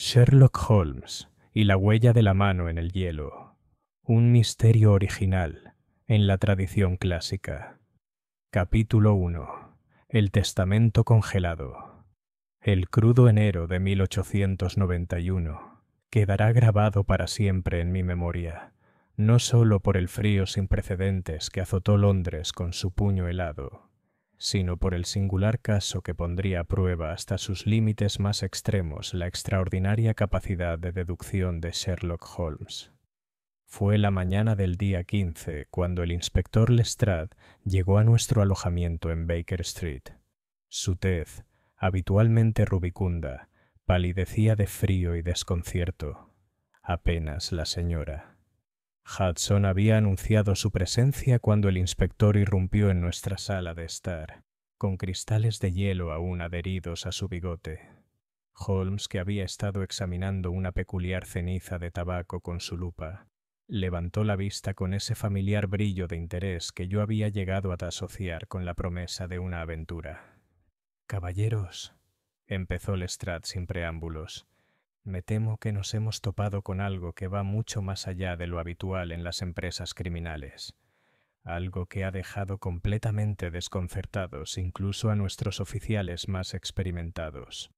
Sherlock Holmes y la huella de la mano en el hielo. Un misterio original en la tradición clásica. Capítulo 1. El testamento congelado. El crudo enero de 1891 quedará grabado para siempre en mi memoria, no solo por el frío sin precedentes que azotó Londres con su puño helado, sino por el singular caso que pondría a prueba hasta sus límites más extremos la extraordinaria capacidad de deducción de Sherlock Holmes. Fue la mañana del día 15 cuando el inspector Lestrade llegó a nuestro alojamiento en Baker Street. Su tez, habitualmente rubicunda, palidecía de frío y desconcierto. Apenas la señora. Hudson había anunciado su presencia cuando el inspector irrumpió en nuestra sala de estar, con cristales de hielo aún adheridos a su bigote. Holmes, que había estado examinando una peculiar ceniza de tabaco con su lupa, levantó la vista con ese familiar brillo de interés que yo había llegado a asociar con la promesa de una aventura. «Caballeros», empezó Lestrade sin preámbulos, «me temo que nos hemos topado con algo que va mucho más allá de lo habitual en las empresas criminales, algo que ha dejado completamente desconcertados incluso a nuestros oficiales más experimentados».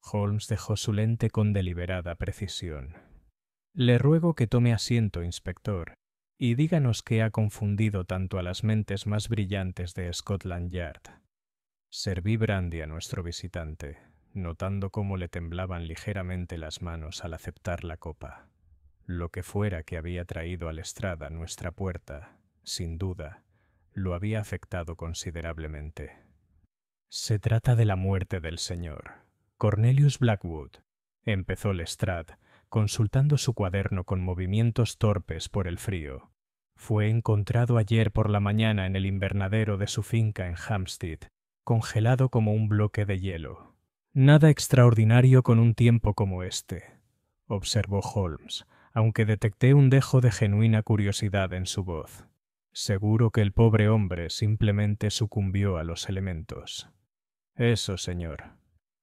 Holmes dejó su lente con deliberada precisión. «Le ruego que tome asiento, inspector, y díganos qué ha confundido tanto a las mentes más brillantes de Scotland Yard». Serví brandy a nuestro visitante, notando cómo le temblaban ligeramente las manos al aceptar la copa. Lo que fuera que había traído a Lestrade a nuestra puerta, sin duda, lo había afectado considerablemente. «Se trata de la muerte del señor Cornelius Blackwood», empezó Lestrade, consultando su cuaderno con movimientos torpes por el frío. «Fue encontrado ayer por la mañana en el invernadero de su finca en Hampstead, congelado como un bloque de hielo. Nada extraordinario con un tiempo como este», observó Holmes, aunque detecté un dejo de genuina curiosidad en su voz. «Seguro que el pobre hombre simplemente sucumbió a los elementos». «Eso, señor.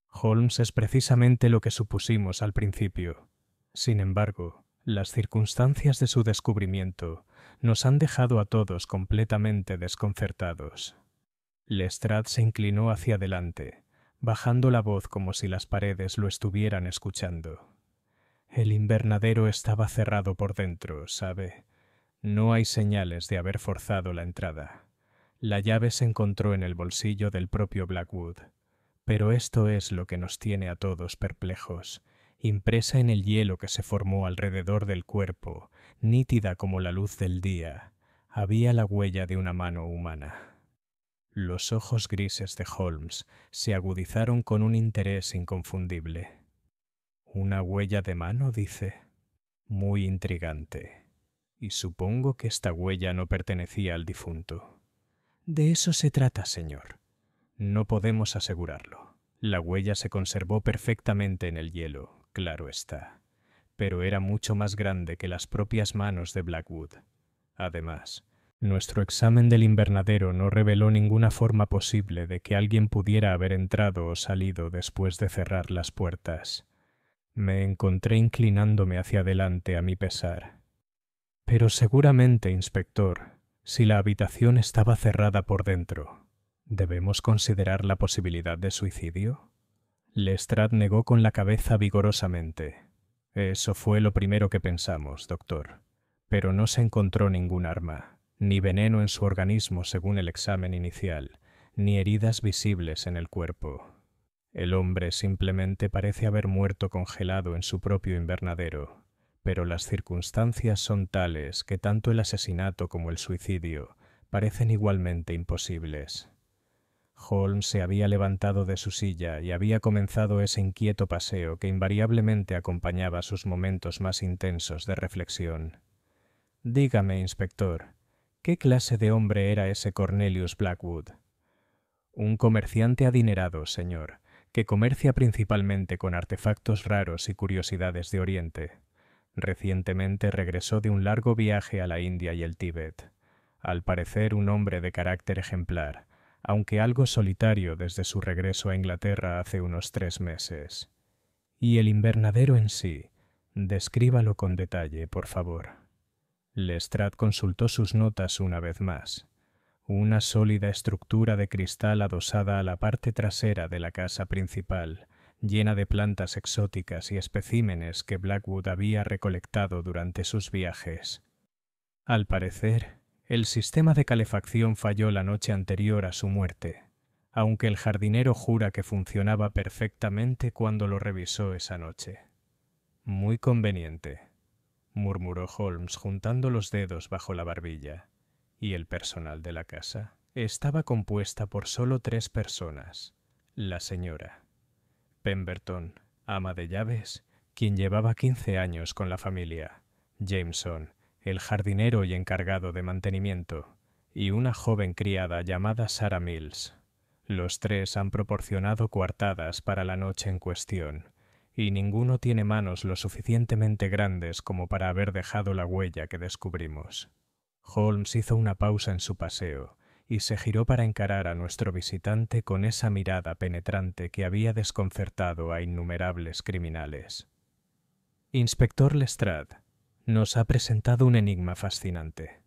Holmes, es precisamente lo que supusimos al principio. Sin embargo, las circunstancias de su descubrimiento nos han dejado a todos completamente desconcertados». Lestrade se inclinó hacia adelante, bajando la voz como si las paredes lo estuvieran escuchando. «El invernadero estaba cerrado por dentro, ¿sabe? No hay señales de haber forzado la entrada. La llave se encontró en el bolsillo del propio Blackwood. Pero esto es lo que nos tiene a todos perplejos. Impresa en el hielo que se formó alrededor del cuerpo, nítida como la luz del día, había la huella de una mano humana». Los ojos grises de Holmes se agudizaron con un interés inconfundible. «¿Una huella de mano?», dice. «Muy intrigante. Y supongo que esta huella no pertenecía al difunto». «De eso se trata, señor. No podemos asegurarlo. La huella se conservó perfectamente en el hielo, claro está, pero era mucho más grande que las propias manos de Blackwood. Además, nuestro examen del invernadero no reveló ninguna forma posible de que alguien pudiera haber entrado o salido después de cerrar las puertas. Me encontré inclinándome hacia adelante a mi pesar. «Pero seguramente, inspector, si la habitación estaba cerrada por dentro, ¿debemos considerar la posibilidad de suicidio?». Lestrade negó con la cabeza vigorosamente. «Eso fue lo primero que pensamos, doctor. Pero no se encontró ningún arma, ni veneno en su organismo según el examen inicial, ni heridas visibles en el cuerpo. El hombre simplemente parece haber muerto congelado en su propio invernadero, pero las circunstancias son tales que tanto el asesinato como el suicidio parecen igualmente imposibles». Holmes se había levantado de su silla y había comenzado ese inquieto paseo que invariablemente acompañaba sus momentos más intensos de reflexión. «Dígame, inspector, ¿qué clase de hombre era ese Cornelius Blackwood?» «Un comerciante adinerado, señor, que comercia principalmente con artefactos raros y curiosidades de Oriente. Recientemente regresó de un largo viaje a la India y el Tíbet. Al parecer un hombre de carácter ejemplar, aunque algo solitario desde su regreso a Inglaterra hace unos 3 meses. Y el invernadero en sí, descríbalo con detalle, por favor. Lestrade consultó sus notas una vez más. Una sólida estructura de cristal adosada a la parte trasera de la casa principal, llena de plantas exóticas y especímenes que Blackwood había recolectado durante sus viajes. Al parecer, el sistema de calefacción falló la noche anterior a su muerte, aunque el jardinero jura que funcionaba perfectamente cuando lo revisó esa noche. Muy conveniente, murmuró Holmes juntando los dedos bajo la barbilla. Y el personal de la casa estaba compuesta por solo 3 personas. La señora Pemberton, ama de llaves, quien llevaba 15 años con la familia; Jameson, el jardinero y encargado de mantenimiento; y una joven criada llamada Sarah Mills. Los 3 han proporcionado coartadas para la noche en cuestión, y ninguno tiene manos lo suficientemente grandes como para haber dejado la huella que descubrimos. Holmes hizo una pausa en su paseo y se giró para encarar a nuestro visitante con esa mirada penetrante que había desconcertado a innumerables criminales. Inspector Lestrade, nos ha presentado un enigma fascinante.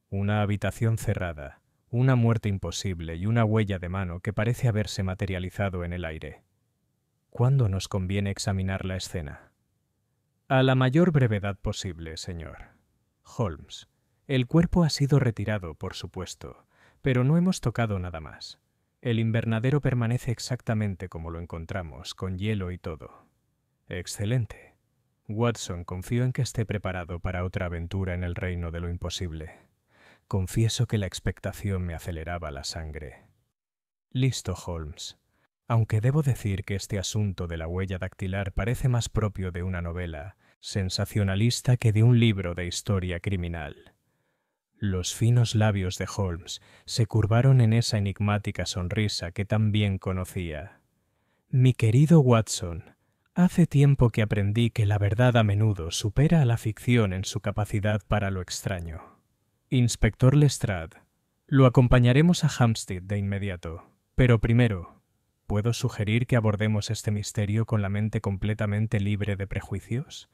Una habitación cerrada, una muerte imposible y una huella de mano que parece haberse materializado en el aire. ¿Cuándo nos conviene examinar la escena? A la mayor brevedad posible, señor. Holmes, el cuerpo ha sido retirado, por supuesto, pero no hemos tocado nada más. El invernadero permanece exactamente como lo encontramos, con hielo y todo. Excelente. Watson, confío en que esté preparado para otra aventura en el reino de lo imposible. Confieso que la expectación me aceleraba la sangre. Listo, Holmes. Aunque debo decir que este asunto de la huella dactilar parece más propio de una novela sensacionalista que de un libro de historia criminal. Los finos labios de Holmes se curvaron en esa enigmática sonrisa que tan bien conocía. Mi querido Watson, hace tiempo que aprendí que la verdad a menudo supera a la ficción en su capacidad para lo extraño. Inspector Lestrade, lo acompañaremos a Hampstead de inmediato, pero primero, ¿puedo sugerir que abordemos este misterio con la mente completamente libre de prejuicios?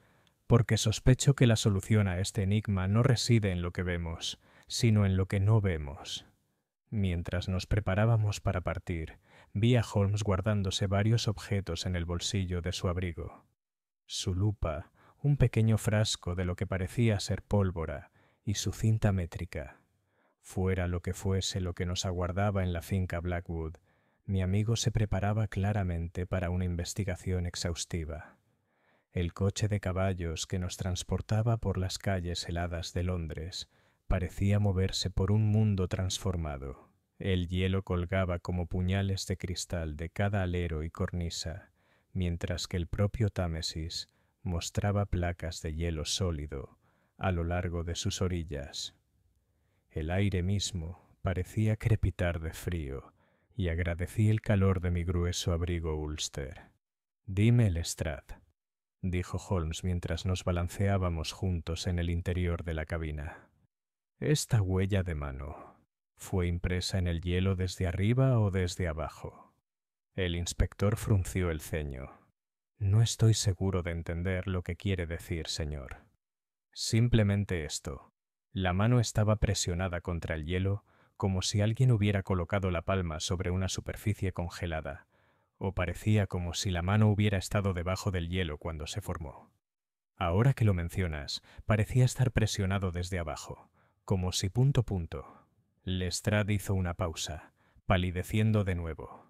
Porque sospecho que la solución a este enigma no reside en lo que vemos, sino en lo que no vemos. Mientras nos preparábamos para partir, vi a Holmes guardándose varios objetos en el bolsillo de su abrigo. Su lupa, un pequeño frasco de lo que parecía ser pólvora, y su cinta métrica. Fuera lo que fuese lo que nos aguardaba en la finca Blackwood, mi amigo se preparaba claramente para una investigación exhaustiva. El coche de caballos que nos transportaba por las calles heladas de Londres parecía moverse por un mundo transformado. El hielo colgaba como puñales de cristal de cada alero y cornisa, mientras que el propio Támesis mostraba placas de hielo sólido a lo largo de sus orillas. El aire mismo parecía crepitar de frío y agradecí el calor de mi grueso abrigo Ulster. Dime, Lestrade, dijo Holmes mientras nos balanceábamos juntos en el interior de la cabina. ¿Esta huella de mano fue impresa en el hielo desde arriba o desde abajo? El inspector frunció el ceño. No estoy seguro de entender lo que quiere decir, señor. Simplemente esto. La mano estaba presionada contra el hielo como si alguien hubiera colocado la palma sobre una superficie congelada, o parecía como si la mano hubiera estado debajo del hielo cuando se formó. Ahora que lo mencionas, parecía estar presionado desde abajo, como si ... Lestrade hizo una pausa, palideciendo de nuevo,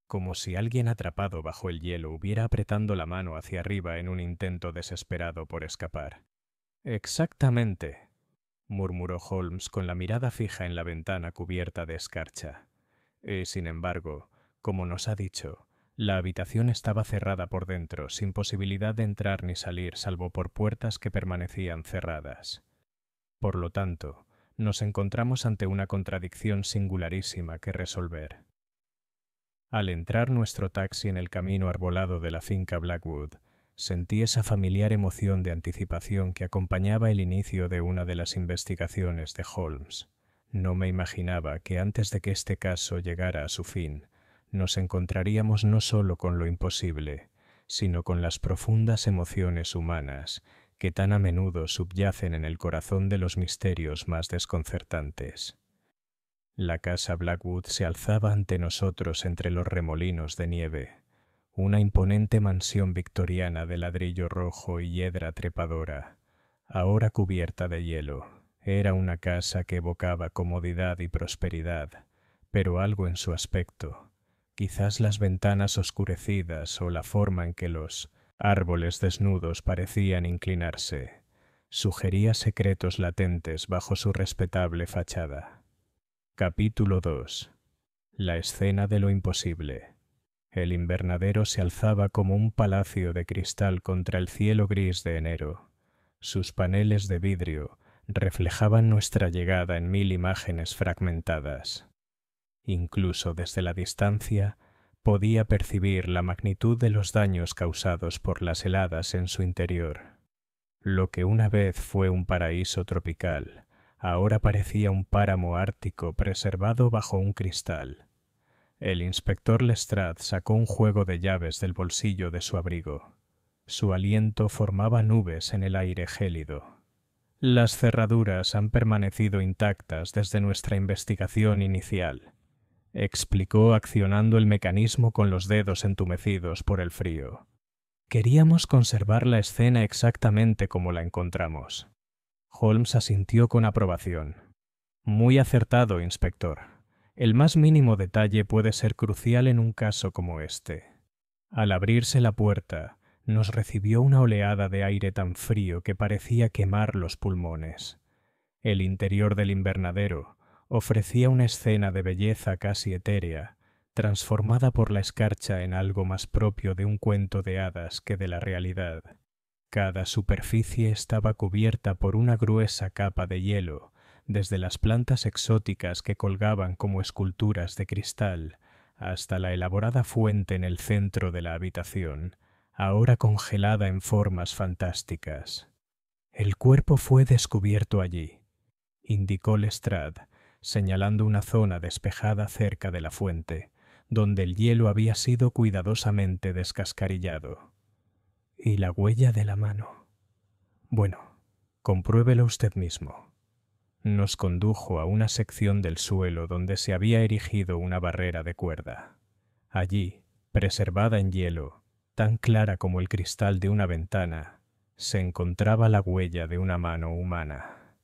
como si alguien atrapado bajo el hielo hubiera apretando la mano hacia arriba en un intento desesperado por escapar. Exactamente, murmuró Holmes con la mirada fija en la ventana cubierta de escarcha. Sin embargo, como nos ha dicho, la habitación estaba cerrada por dentro, sin posibilidad de entrar ni salir salvo por puertas que permanecían cerradas. Por lo tanto, nos encontramos ante una contradicción singularísima que resolver. Al entrar nuestro taxi en el camino arbolado de la finca Blackwood, sentí esa familiar emoción de anticipación que acompañaba el inicio de una de las investigaciones de Holmes. No me imaginaba que antes de que este caso llegara a su fin, nos encontraríamos no solo con lo imposible, sino con las profundas emociones humanas que tan a menudo subyacen en el corazón de los misterios más desconcertantes. La casa Blackwood se alzaba ante nosotros entre los remolinos de nieve, una imponente mansión victoriana de ladrillo rojo y hiedra trepadora, ahora cubierta de hielo. Era una casa que evocaba comodidad y prosperidad, pero algo en su aspecto, quizás las ventanas oscurecidas o la forma en que los árboles desnudos parecían inclinarse, sugería secretos latentes bajo su respetable fachada. Capítulo 2. La escena de lo imposible. El invernadero se alzaba como un palacio de cristal contra el cielo gris de enero. Sus paneles de vidrio reflejaban nuestra llegada en 1000 imágenes fragmentadas. Incluso desde la distancia podía percibir la magnitud de los daños causados por las heladas en su interior. Lo que una vez fue un paraíso tropical, ahora parecía un páramo ártico preservado bajo un cristal. El inspector Lestrade sacó un juego de llaves del bolsillo de su abrigo. Su aliento formaba nubes en el aire gélido. Las cerraduras han permanecido intactas desde nuestra investigación inicial, explicó accionando el mecanismo con los dedos entumecidos por el frío. Queríamos conservar la escena exactamente como la encontramos. Holmes asintió con aprobación. Muy acertado, inspector. El más mínimo detalle puede ser crucial en un caso como este. Al abrirse la puerta, nos recibió una oleada de aire tan frío que parecía quemar los pulmones. El interior del invernadero ofrecía una escena de belleza casi etérea, transformada por la escarcha en algo más propio de un cuento de hadas que de la realidad. Cada superficie estaba cubierta por una gruesa capa de hielo, desde las plantas exóticas que colgaban como esculturas de cristal hasta la elaborada fuente en el centro de la habitación, ahora congelada en formas fantásticas. El cuerpo fue descubierto allí, indicó Lestrade, señalando una zona despejada cerca de la fuente, donde el hielo había sido cuidadosamente descascarillado. Y la huella de la mano. Bueno, compruébelo usted mismo. Nos condujo a una sección del suelo donde se había erigido una barrera de cuerda. Allí, preservada en hielo, tan clara como el cristal de una ventana, se encontraba la huella de una mano humana.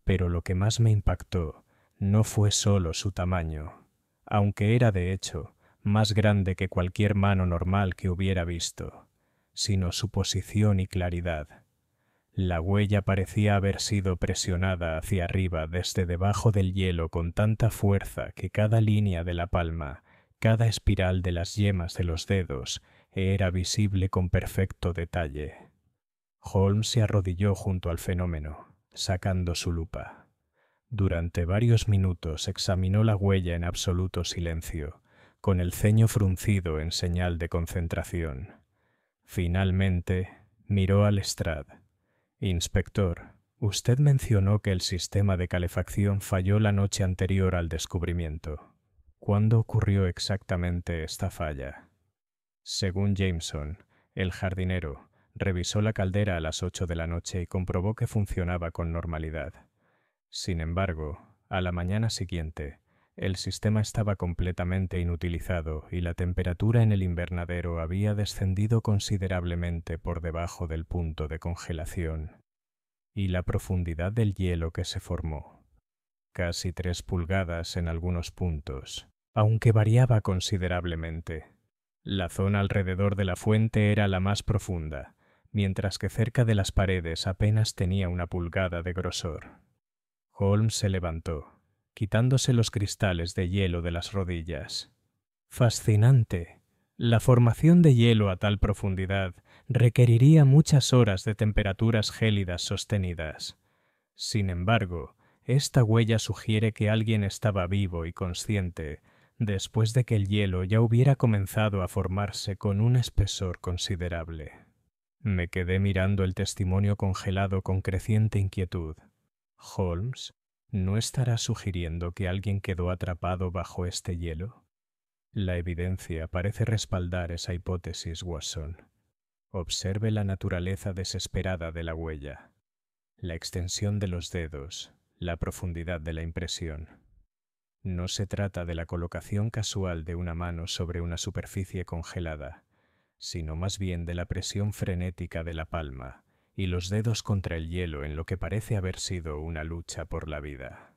Pero lo que más me impactó no fue solo su tamaño, aunque era de hecho más grande que cualquier mano normal que hubiera visto, sino su posición y claridad. La huella parecía haber sido presionada hacia arriba desde debajo del hielo con tanta fuerza que cada línea de la palma, cada espiral de las yemas de los dedos, era visible con perfecto detalle. Holmes se arrodilló junto al fenómeno, sacando su lupa. Durante varios minutos examinó la huella en absoluto silencio, con el ceño fruncido en señal de concentración. Finalmente, miró a Lestrade. Inspector, usted mencionó que el sistema de calefacción falló la noche anterior al descubrimiento. ¿Cuándo ocurrió exactamente esta falla? Según Jameson, el jardinero, revisó la caldera a las 8 de la noche y comprobó que funcionaba con normalidad. Sin embargo, a la mañana siguiente, el sistema estaba completamente inutilizado y la temperatura en el invernadero había descendido considerablemente por debajo del punto de congelación. Y la profundidad del hielo que se formó, casi 3 pulgadas en algunos puntos, aunque variaba considerablemente. La zona alrededor de la fuente era la más profunda, mientras que cerca de las paredes apenas tenía 1 pulgada de grosor. Holmes se levantó, quitándose los cristales de hielo de las rodillas. Fascinante. La formación de hielo a tal profundidad requeriría muchas horas de temperaturas gélidas sostenidas. Sin embargo, esta huella sugiere que alguien estaba vivo y consciente después de que el hielo ya hubiera comenzado a formarse con un espesor considerable. Me quedé mirando el testimonio congelado con creciente inquietud. Holmes, ¿no estará sugiriendo que alguien quedó atrapado bajo este hielo? La evidencia parece respaldar esa hipótesis, Watson. Observe la naturaleza desesperada de la huella, la extensión de los dedos, la profundidad de la impresión. No se trata de la colocación casual de una mano sobre una superficie congelada, sino más bien de la presión frenética de la palma y los dedos contra el hielo en lo que parece haber sido una lucha por la vida.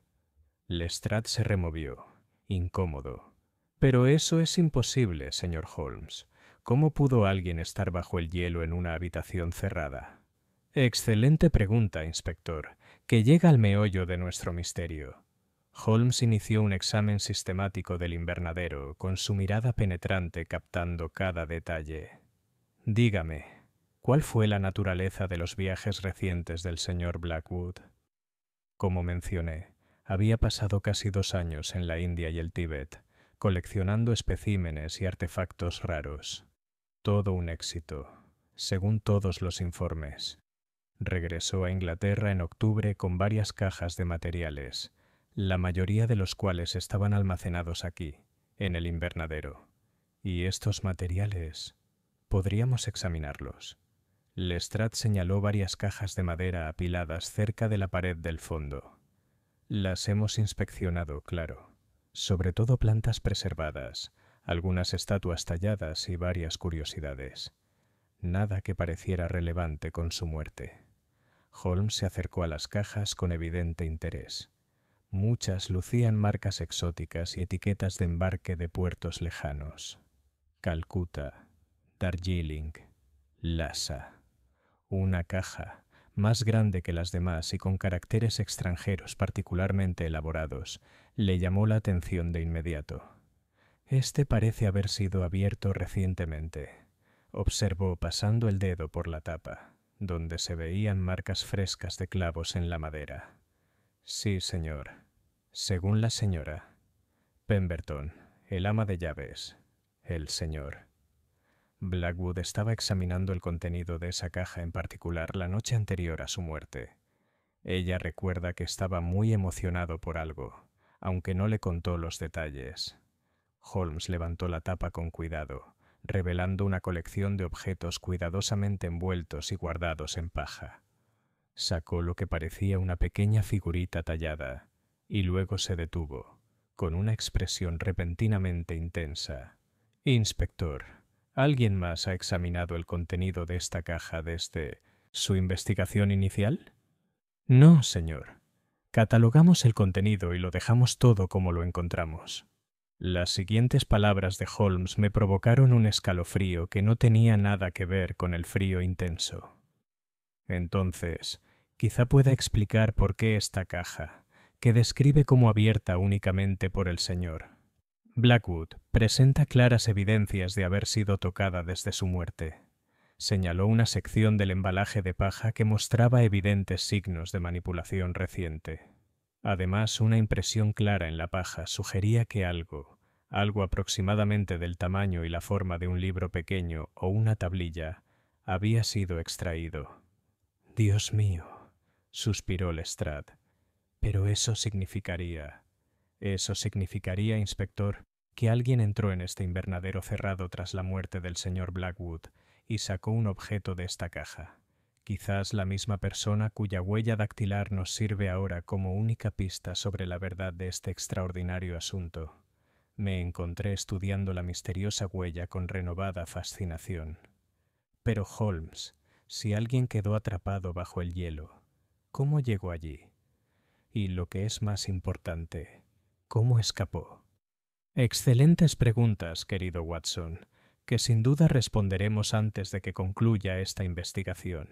Lestrade se removió, incómodo. Pero eso es imposible, señor Holmes. ¿Cómo pudo alguien estar bajo el hielo en una habitación cerrada? Excelente pregunta, inspector, que llega al meollo de nuestro misterio. Holmes inició un examen sistemático del invernadero, con su mirada penetrante captando cada detalle. Dígame, ¿cuál fue la naturaleza de los viajes recientes del señor Blackwood? Como mencioné, había pasado casi 2 años en la India y el Tíbet, coleccionando especímenes y artefactos raros. Todo un éxito, según todos los informes. Regresó a Inglaterra en octubre con varias cajas de materiales, la mayoría de los cuales estaban almacenados aquí, en el invernadero. Y estos materiales, podríamos examinarlos. Lestrade señaló varias cajas de madera apiladas cerca de la pared del fondo. Las hemos inspeccionado, claro. Sobre todo plantas preservadas, algunas estatuas talladas y varias curiosidades. Nada que pareciera relevante con su muerte. Holmes se acercó a las cajas con evidente interés. Muchas lucían marcas exóticas y etiquetas de embarque de puertos lejanos. Calcuta, Darjeeling, Lhasa. Una caja, más grande que las demás y con caracteres extranjeros particularmente elaborados, le llamó la atención de inmediato. Este parece haber sido abierto recientemente, observó pasando el dedo por la tapa, donde se veían marcas frescas de clavos en la madera. Sí, señor. Según la señora Pemberton, el ama de llaves, el señor. Blackwood estaba examinando el contenido de esa caja en particular la noche anterior a su muerte. Ella recuerda que estaba muy emocionado por algo, aunque no le contó los detalles. Holmes levantó la tapa con cuidado, revelando una colección de objetos cuidadosamente envueltos y guardados en paja. Sacó lo que parecía una pequeña figurita tallada, y luego se detuvo, con una expresión repentinamente intensa. Inspector, ¿alguien más ha examinado el contenido de esta caja desde su investigación inicial? No, señor. Catalogamos el contenido y lo dejamos todo como lo encontramos. Las siguientes palabras de Holmes me provocaron un escalofrío que no tenía nada que ver con el frío intenso. Entonces, quizá pueda explicar por qué esta caja, que describe como abierta únicamente por el señor Blackwood, presenta claras evidencias de haber sido tocada desde su muerte. Señaló una sección del embalaje de paja que mostraba evidentes signos de manipulación reciente. Además, una impresión clara en la paja sugería que algo aproximadamente del tamaño y la forma de un libro pequeño o una tablilla, había sido extraído. Dios mío, suspiró Lestrade. Pero eso significaría, inspector, que alguien entró en este invernadero cerrado tras la muerte del señor Blackwood y sacó un objeto de esta caja. Quizás la misma persona cuya huella dactilar nos sirve ahora como única pista sobre la verdad de este extraordinario asunto. Me encontré estudiando la misteriosa huella con renovada fascinación. Pero Holmes, si alguien quedó atrapado bajo el hielo, ¿cómo llegó allí? Y lo que es más importante, ¿cómo escapó? Excelentes preguntas, querido Watson, que sin duda responderemos antes de que concluya esta investigación.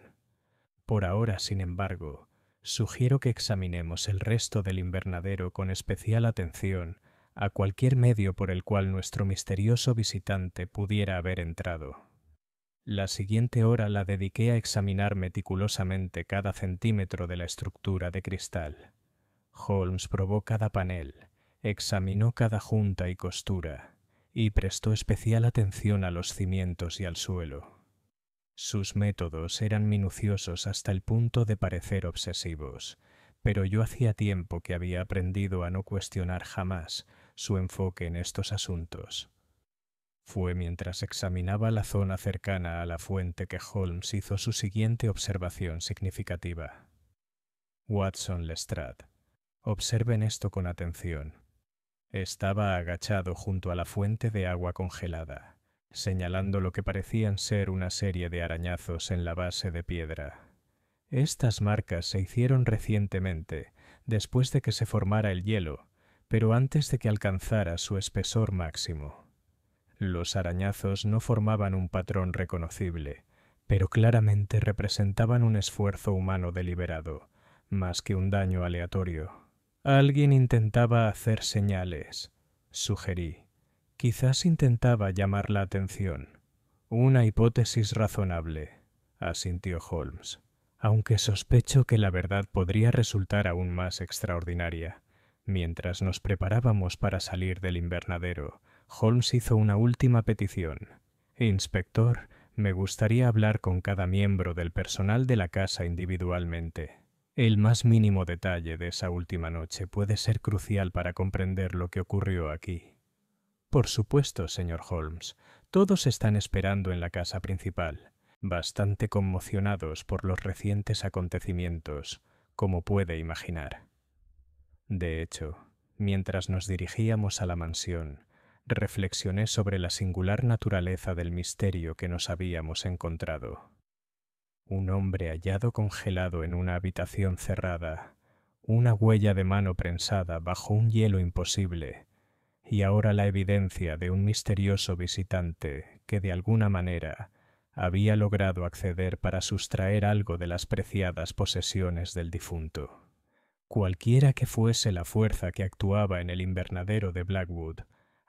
Por ahora, sin embargo, sugiero que examinemos el resto del invernadero con especial atención a cualquier medio por el cual nuestro misterioso visitante pudiera haber entrado. La siguiente hora la dediqué a examinar meticulosamente cada centímetro de la estructura de cristal. Holmes probó cada panel, examinó cada junta y costura, y prestó especial atención a los cimientos y al suelo. Sus métodos eran minuciosos hasta el punto de parecer obsesivos, pero yo hacía tiempo que había aprendido a no cuestionar jamás su enfoque en estos asuntos. Fue mientras examinaba la zona cercana a la fuente que Holmes hizo su siguiente observación significativa. Watson Lestrade, observen esto con atención. Estaba agachado junto a la fuente de agua congelada, señalando lo que parecían ser una serie de arañazos en la base de piedra. Estas marcas se hicieron recientemente, después de que se formara el hielo, pero antes de que alcanzara su espesor máximo. Los arañazos no formaban un patrón reconocible, pero claramente representaban un esfuerzo humano deliberado, más que un daño aleatorio. Alguien intentaba hacer señales, sugerí. Quizás intentaba llamar la atención. Una hipótesis razonable, asintió Holmes, aunque sospecho que la verdad podría resultar aún más extraordinaria. Mientras nos preparábamos para salir del invernadero, Holmes hizo una última petición. Inspector, me gustaría hablar con cada miembro del personal de la casa individualmente. El más mínimo detalle de esa última noche puede ser crucial para comprender lo que ocurrió aquí. Por supuesto, señor Holmes. Todos están esperando en la casa principal, bastante conmocionados por los recientes acontecimientos, como puede imaginar. De hecho, mientras nos dirigíamos a la mansión, reflexioné sobre la singular naturaleza del misterio que nos habíamos encontrado. Un hombre hallado congelado en una habitación cerrada, una huella de mano prensada bajo un hielo imposible, y ahora la evidencia de un misterioso visitante que de alguna manera había logrado acceder para sustraer algo de las preciadas posesiones del difunto. Cualquiera que fuese la fuerza que actuaba en el invernadero de Blackwood,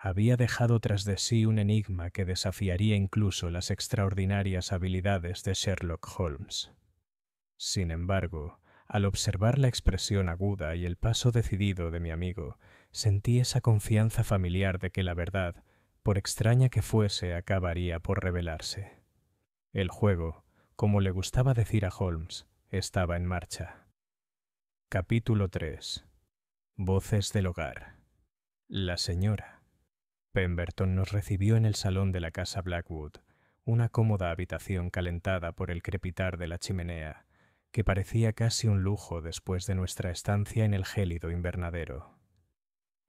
había dejado tras de sí un enigma que desafiaría incluso las extraordinarias habilidades de Sherlock Holmes. Sin embargo, al observar la expresión aguda y el paso decidido de mi amigo, sentí esa confianza familiar de que la verdad, por extraña que fuese, acabaría por revelarse. El juego, como le gustaba decir a Holmes, estaba en marcha. Capítulo 3. Voces del hogar. La señora Pemberton nos recibió en el salón de la casa Blackwood, una cómoda habitación calentada por el crepitar de la chimenea, que parecía casi un lujo después de nuestra estancia en el gélido invernadero.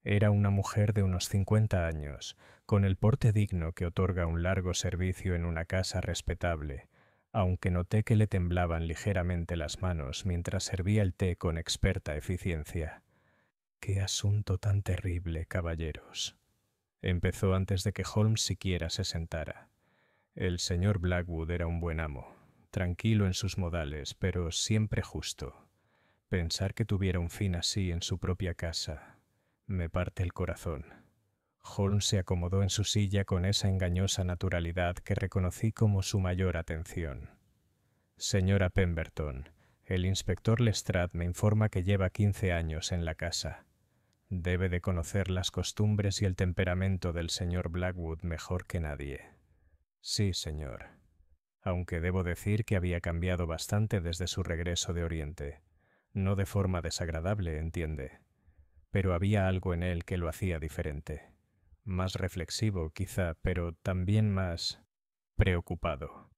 Era una mujer de unos 50 años, con el porte digno que otorga un largo servicio en una casa respetable, aunque noté que le temblaban ligeramente las manos mientras servía el té con experta eficiencia. «¡Qué asunto tan terrible, caballeros!», empezó antes de que Holmes siquiera se sentara. El señor Blackwood era un buen amo, tranquilo en sus modales, pero siempre justo. Pensar que tuviera un fin así en su propia casa me parte el corazón. Holmes se acomodó en su silla con esa engañosa naturalidad que reconocí como su mayor atención. «Señora Pemberton, el inspector Lestrade me informa que lleva 15 años en la casa. Debe de conocer las costumbres y el temperamento del señor Blackwood mejor que nadie». «Sí, señor. Aunque debo decir que había cambiado bastante desde su regreso de Oriente. No de forma desagradable, entiende. Pero había algo en él que lo hacía diferente. Más reflexivo, quizá, pero también más preocupado».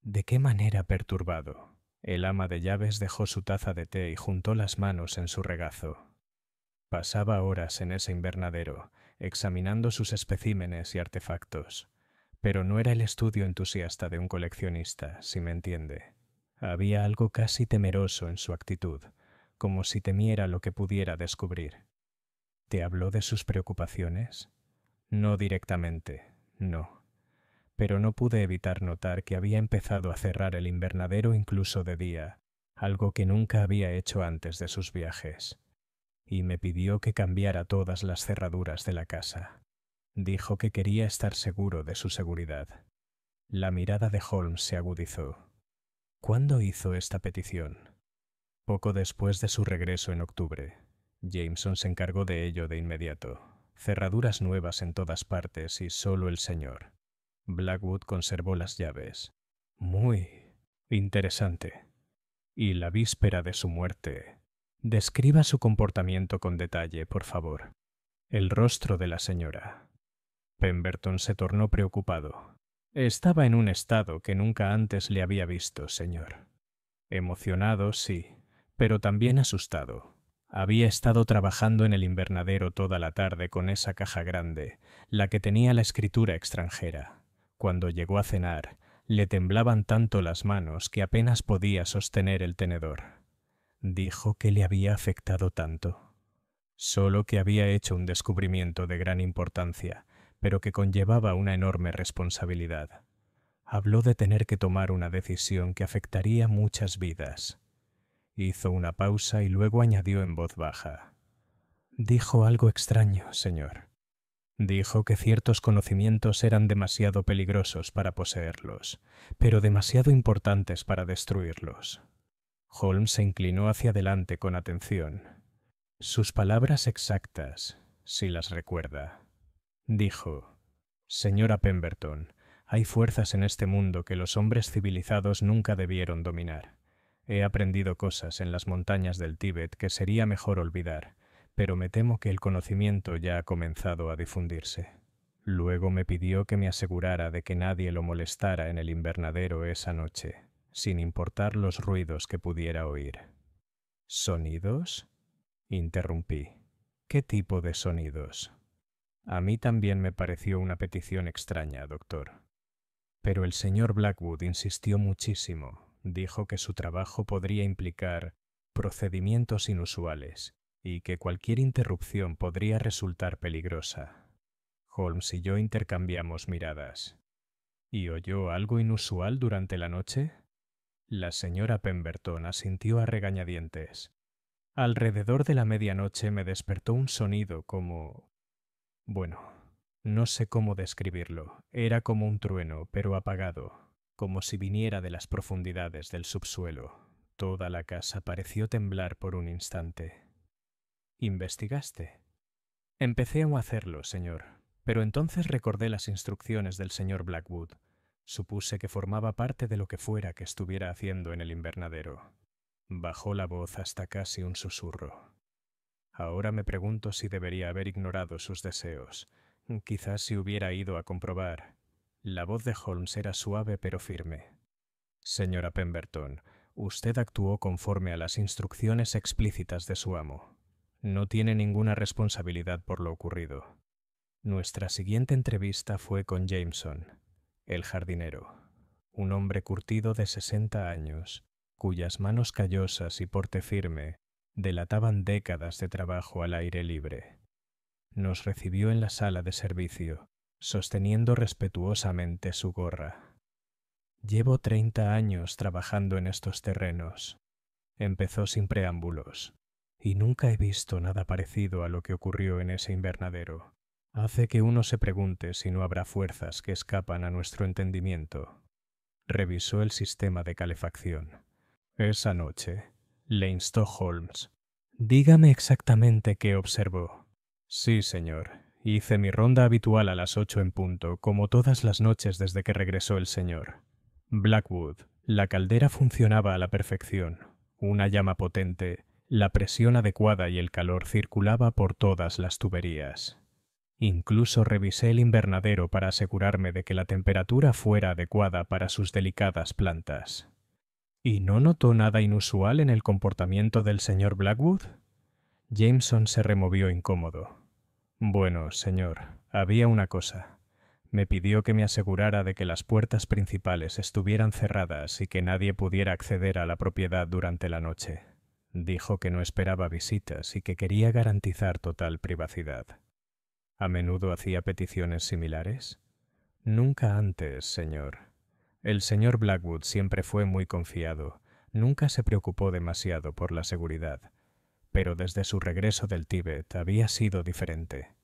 «¿De qué manera perturbado?». El ama de llaves dejó su taza de té y juntó las manos en su regazo. Pasaba horas en ese invernadero, examinando sus especímenes y artefactos. Pero no era el estudio entusiasta de un coleccionista, si me entiende. Había algo casi temeroso en su actitud, como si temiera lo que pudiera descubrir. «¿Te habló de sus preocupaciones?». «No directamente, no. Pero no pude evitar notar que había empezado a cerrar el invernadero incluso de día, algo que nunca había hecho antes de sus viajes. Y me pidió que cambiara todas las cerraduras de la casa. Dijo que quería estar seguro de su seguridad». La mirada de Holmes se agudizó. «¿Cuándo hizo esta petición?». «Poco después de su regreso en octubre. Jameson se encargó de ello de inmediato. Cerraduras nuevas en todas partes y solo el señor. Blackwood conservó las llaves». «Muy interesante. Y la víspera de su muerte. Describa su comportamiento con detalle, por favor». «El rostro de la señora». Pemberton se tornó preocupado. Estaba en un estado que nunca antes le había visto, señor. Emocionado, sí, pero también asustado. Había estado trabajando en el invernadero toda la tarde con esa caja grande, la que tenía la escritura extranjera. Cuando llegó a cenar, le temblaban tanto las manos que apenas podía sostener el tenedor. Dijo que le había afectado tanto. Solo que había hecho un descubrimiento de gran importancia, pero que conllevaba una enorme responsabilidad. Habló de tener que tomar una decisión que afectaría muchas vidas. Hizo una pausa y luego añadió en voz baja. Dijo algo extraño, señor. Dijo que ciertos conocimientos eran demasiado peligrosos para poseerlos, pero demasiado importantes para destruirlos. Holmes se inclinó hacia adelante con atención. Sus palabras exactas, si las recuerda. Dijo: Señora Pemberton, hay fuerzas en este mundo que los hombres civilizados nunca debieron dominar. He aprendido cosas en las montañas del Tíbet que sería mejor olvidar, pero me temo que el conocimiento ya ha comenzado a difundirse. Luego me pidió que me asegurara de que nadie lo molestara en el invernadero esa noche, sin importar los ruidos que pudiera oír. ¿Sonidos?, interrumpí. ¿Qué tipo de sonidos? A mí también me pareció una petición extraña, doctor. Pero el señor Blackwood insistió muchísimo. Dijo que su trabajo podría implicar procedimientos inusuales y que cualquier interrupción podría resultar peligrosa. Holmes y yo intercambiamos miradas. ¿Y oyó algo inusual durante la noche? La señora Pemberton asintió a regañadientes. Alrededor de la medianoche me despertó un sonido como... Bueno, no sé cómo describirlo. Era como un trueno, pero apagado, como si viniera de las profundidades del subsuelo. Toda la casa pareció temblar por un instante. ¿Investigaste? Empecé a hacerlo, señor, pero entonces recordé las instrucciones del señor Blackwood. Supuse que formaba parte de lo que fuera que estuviera haciendo en el invernadero. Bajó la voz hasta casi un susurro. Ahora me pregunto si debería haber ignorado sus deseos. Quizás si hubiera ido a comprobar. La voz de Holmes era suave pero firme. Señora Pemberton, usted actuó conforme a las instrucciones explícitas de su amo. No tiene ninguna responsabilidad por lo ocurrido. Nuestra siguiente entrevista fue con Jameson, el jardinero, un hombre curtido de 60 años, cuyas manos callosas y porte firme delataban décadas de trabajo al aire libre. Nos recibió en la sala de servicio, sosteniendo respetuosamente su gorra. Llevo 30 años trabajando en estos terrenos. Empezó sin preámbulos, y nunca he visto nada parecido a lo que ocurrió en ese invernadero. Hace que uno se pregunte si no habrá fuerzas que escapan a nuestro entendimiento. Revisó el sistema de calefacción. Esa noche, le instó Holmes. Dígame exactamente qué observó. Sí, señor. Hice mi ronda habitual a las 8 en punto, como todas las noches desde que regresó el señor. Blackwood, la caldera funcionaba a la perfección. Una llama potente, la presión adecuada y el calor circulaba por todas las tuberías. Incluso revisé el invernadero para asegurarme de que la temperatura fuera adecuada para sus delicadas plantas. ¿Y no notó nada inusual en el comportamiento del señor Blackwood? Jameson se removió incómodo. Bueno, señor, había una cosa. Me pidió que me asegurara de que las puertas principales estuvieran cerradas y que nadie pudiera acceder a la propiedad durante la noche. Dijo que no esperaba visitas y que quería garantizar total privacidad. ¿A menudo hacía peticiones similares? Nunca antes, señor. El señor Blackwood siempre fue muy confiado. Nunca se preocupó demasiado por la seguridad. Pero desde su regreso del Tíbet había sido diferente.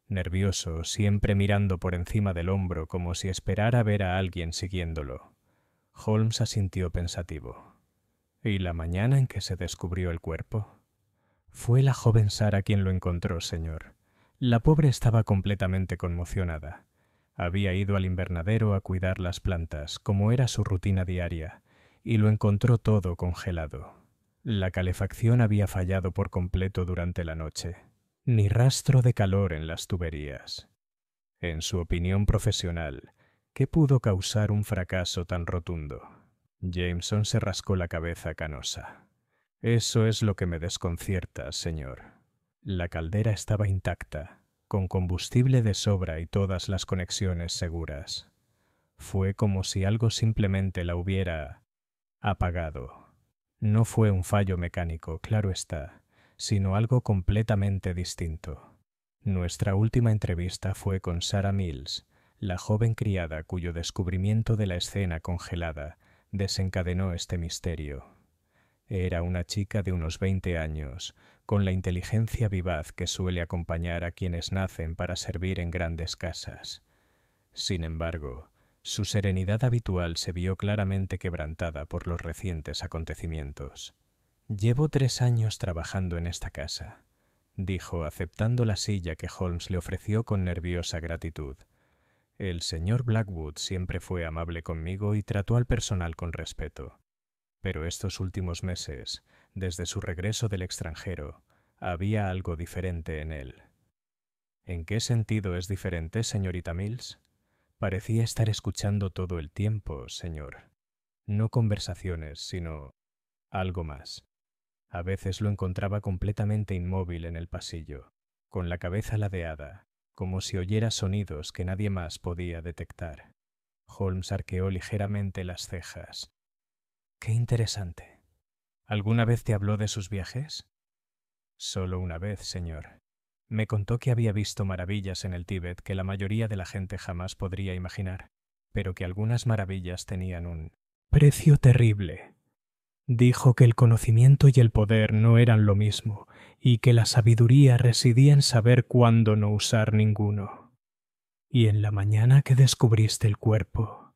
Nervioso, siempre mirando por encima del hombro como si esperara ver a alguien siguiéndolo. Holmes asintió pensativo. ¿Y la mañana en que se descubrió el cuerpo? Fue la joven Sara quien lo encontró, señor. La pobre estaba completamente conmocionada. Había ido al invernadero a cuidar las plantas, como era su rutina diaria, y lo encontró todo congelado. La calefacción había fallado por completo durante la noche. Ni rastro de calor en las tuberías. En su opinión profesional, ¿qué pudo causar un fracaso tan rotundo? Jameson se rascó la cabeza canosa. Eso es lo que me desconcierta, señor. La caldera estaba intacta, con combustible de sobra y todas las conexiones seguras. Fue como si algo simplemente la hubiera apagado. No fue un fallo mecánico, claro está, sino algo completamente distinto. Nuestra última entrevista fue con Sarah Mills, la joven criada cuyo descubrimiento de la escena congelada desencadenó este misterio. Era una chica de unos 20 años, con la inteligencia vivaz que suele acompañar a quienes nacen para servir en grandes casas. Sin embargo, su serenidad habitual se vio claramente quebrantada por los recientes acontecimientos. «Llevo 3 años trabajando en esta casa», dijo, aceptando la silla que Holmes le ofreció con nerviosa gratitud. «El señor Blackwood siempre fue amable conmigo y trató al personal con respeto. Pero estos últimos meses, desde su regreso del extranjero, había algo diferente en él». «¿En qué sentido es diferente, señorita Mills?» «Parecía estar escuchando todo el tiempo, señor. No conversaciones, sino algo más. A veces lo encontraba completamente inmóvil en el pasillo, con la cabeza ladeada, como si oyera sonidos que nadie más podía detectar». Holmes arqueó ligeramente las cejas. «Qué interesante. ¿Alguna vez te habló de sus viajes?» «Solo una vez, señor. Me contó que había visto maravillas en el Tíbet que la mayoría de la gente jamás podría imaginar, pero que algunas maravillas tenían un precio terrible. Dijo que el conocimiento y el poder no eran lo mismo, y que la sabiduría residía en saber cuándo no usar ninguno. Y en la mañana que descubriste el cuerpo,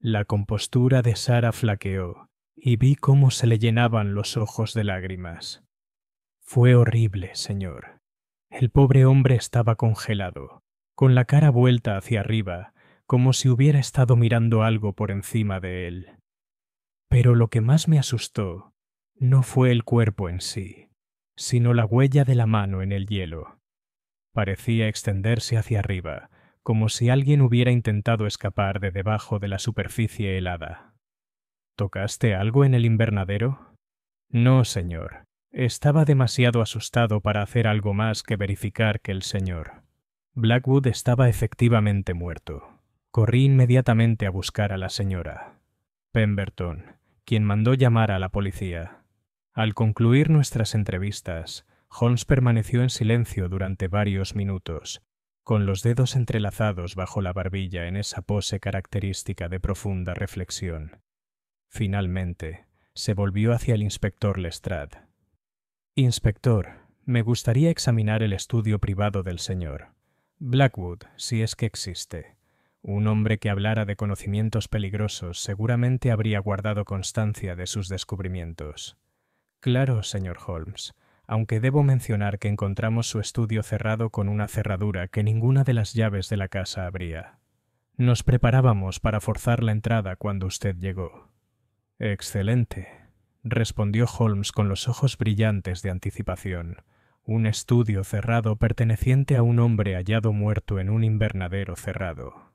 la compostura de Sara flaqueó, y vi cómo se le llenaban los ojos de lágrimas. Fue horrible, señor. El pobre hombre estaba congelado, con la cara vuelta hacia arriba, como si hubiera estado mirando algo por encima de él. Pero lo que más me asustó no fue el cuerpo en sí, sino la huella de la mano en el hielo. Parecía extenderse hacia arriba, como si alguien hubiera intentado escapar de debajo de la superficie helada. ¿Tocaste algo en el invernadero?» «No, señor. Estaba demasiado asustado para hacer algo más que verificar que el señor Blackwood estaba efectivamente muerto. Corrí inmediatamente a buscar a la señora Pemberton, quien mandó llamar a la policía. Al concluir nuestras entrevistas, Holmes permaneció en silencio durante varios minutos, con los dedos entrelazados bajo la barbilla en esa pose característica de profunda reflexión. Finalmente, se volvió hacia el inspector Lestrade. «Inspector, me gustaría examinar el estudio privado del señor Blackwood, si es que existe. Un hombre que hablara de conocimientos peligrosos seguramente habría guardado constancia de sus descubrimientos». «Claro, señor Holmes, aunque debo mencionar que encontramos su estudio cerrado con una cerradura que ninguna de las llaves de la casa abría. Nos preparábamos para forzar la entrada cuando usted llegó». «Excelente», respondió Holmes con los ojos brillantes de anticipación. «Un estudio cerrado perteneciente a un hombre hallado muerto en un invernadero cerrado.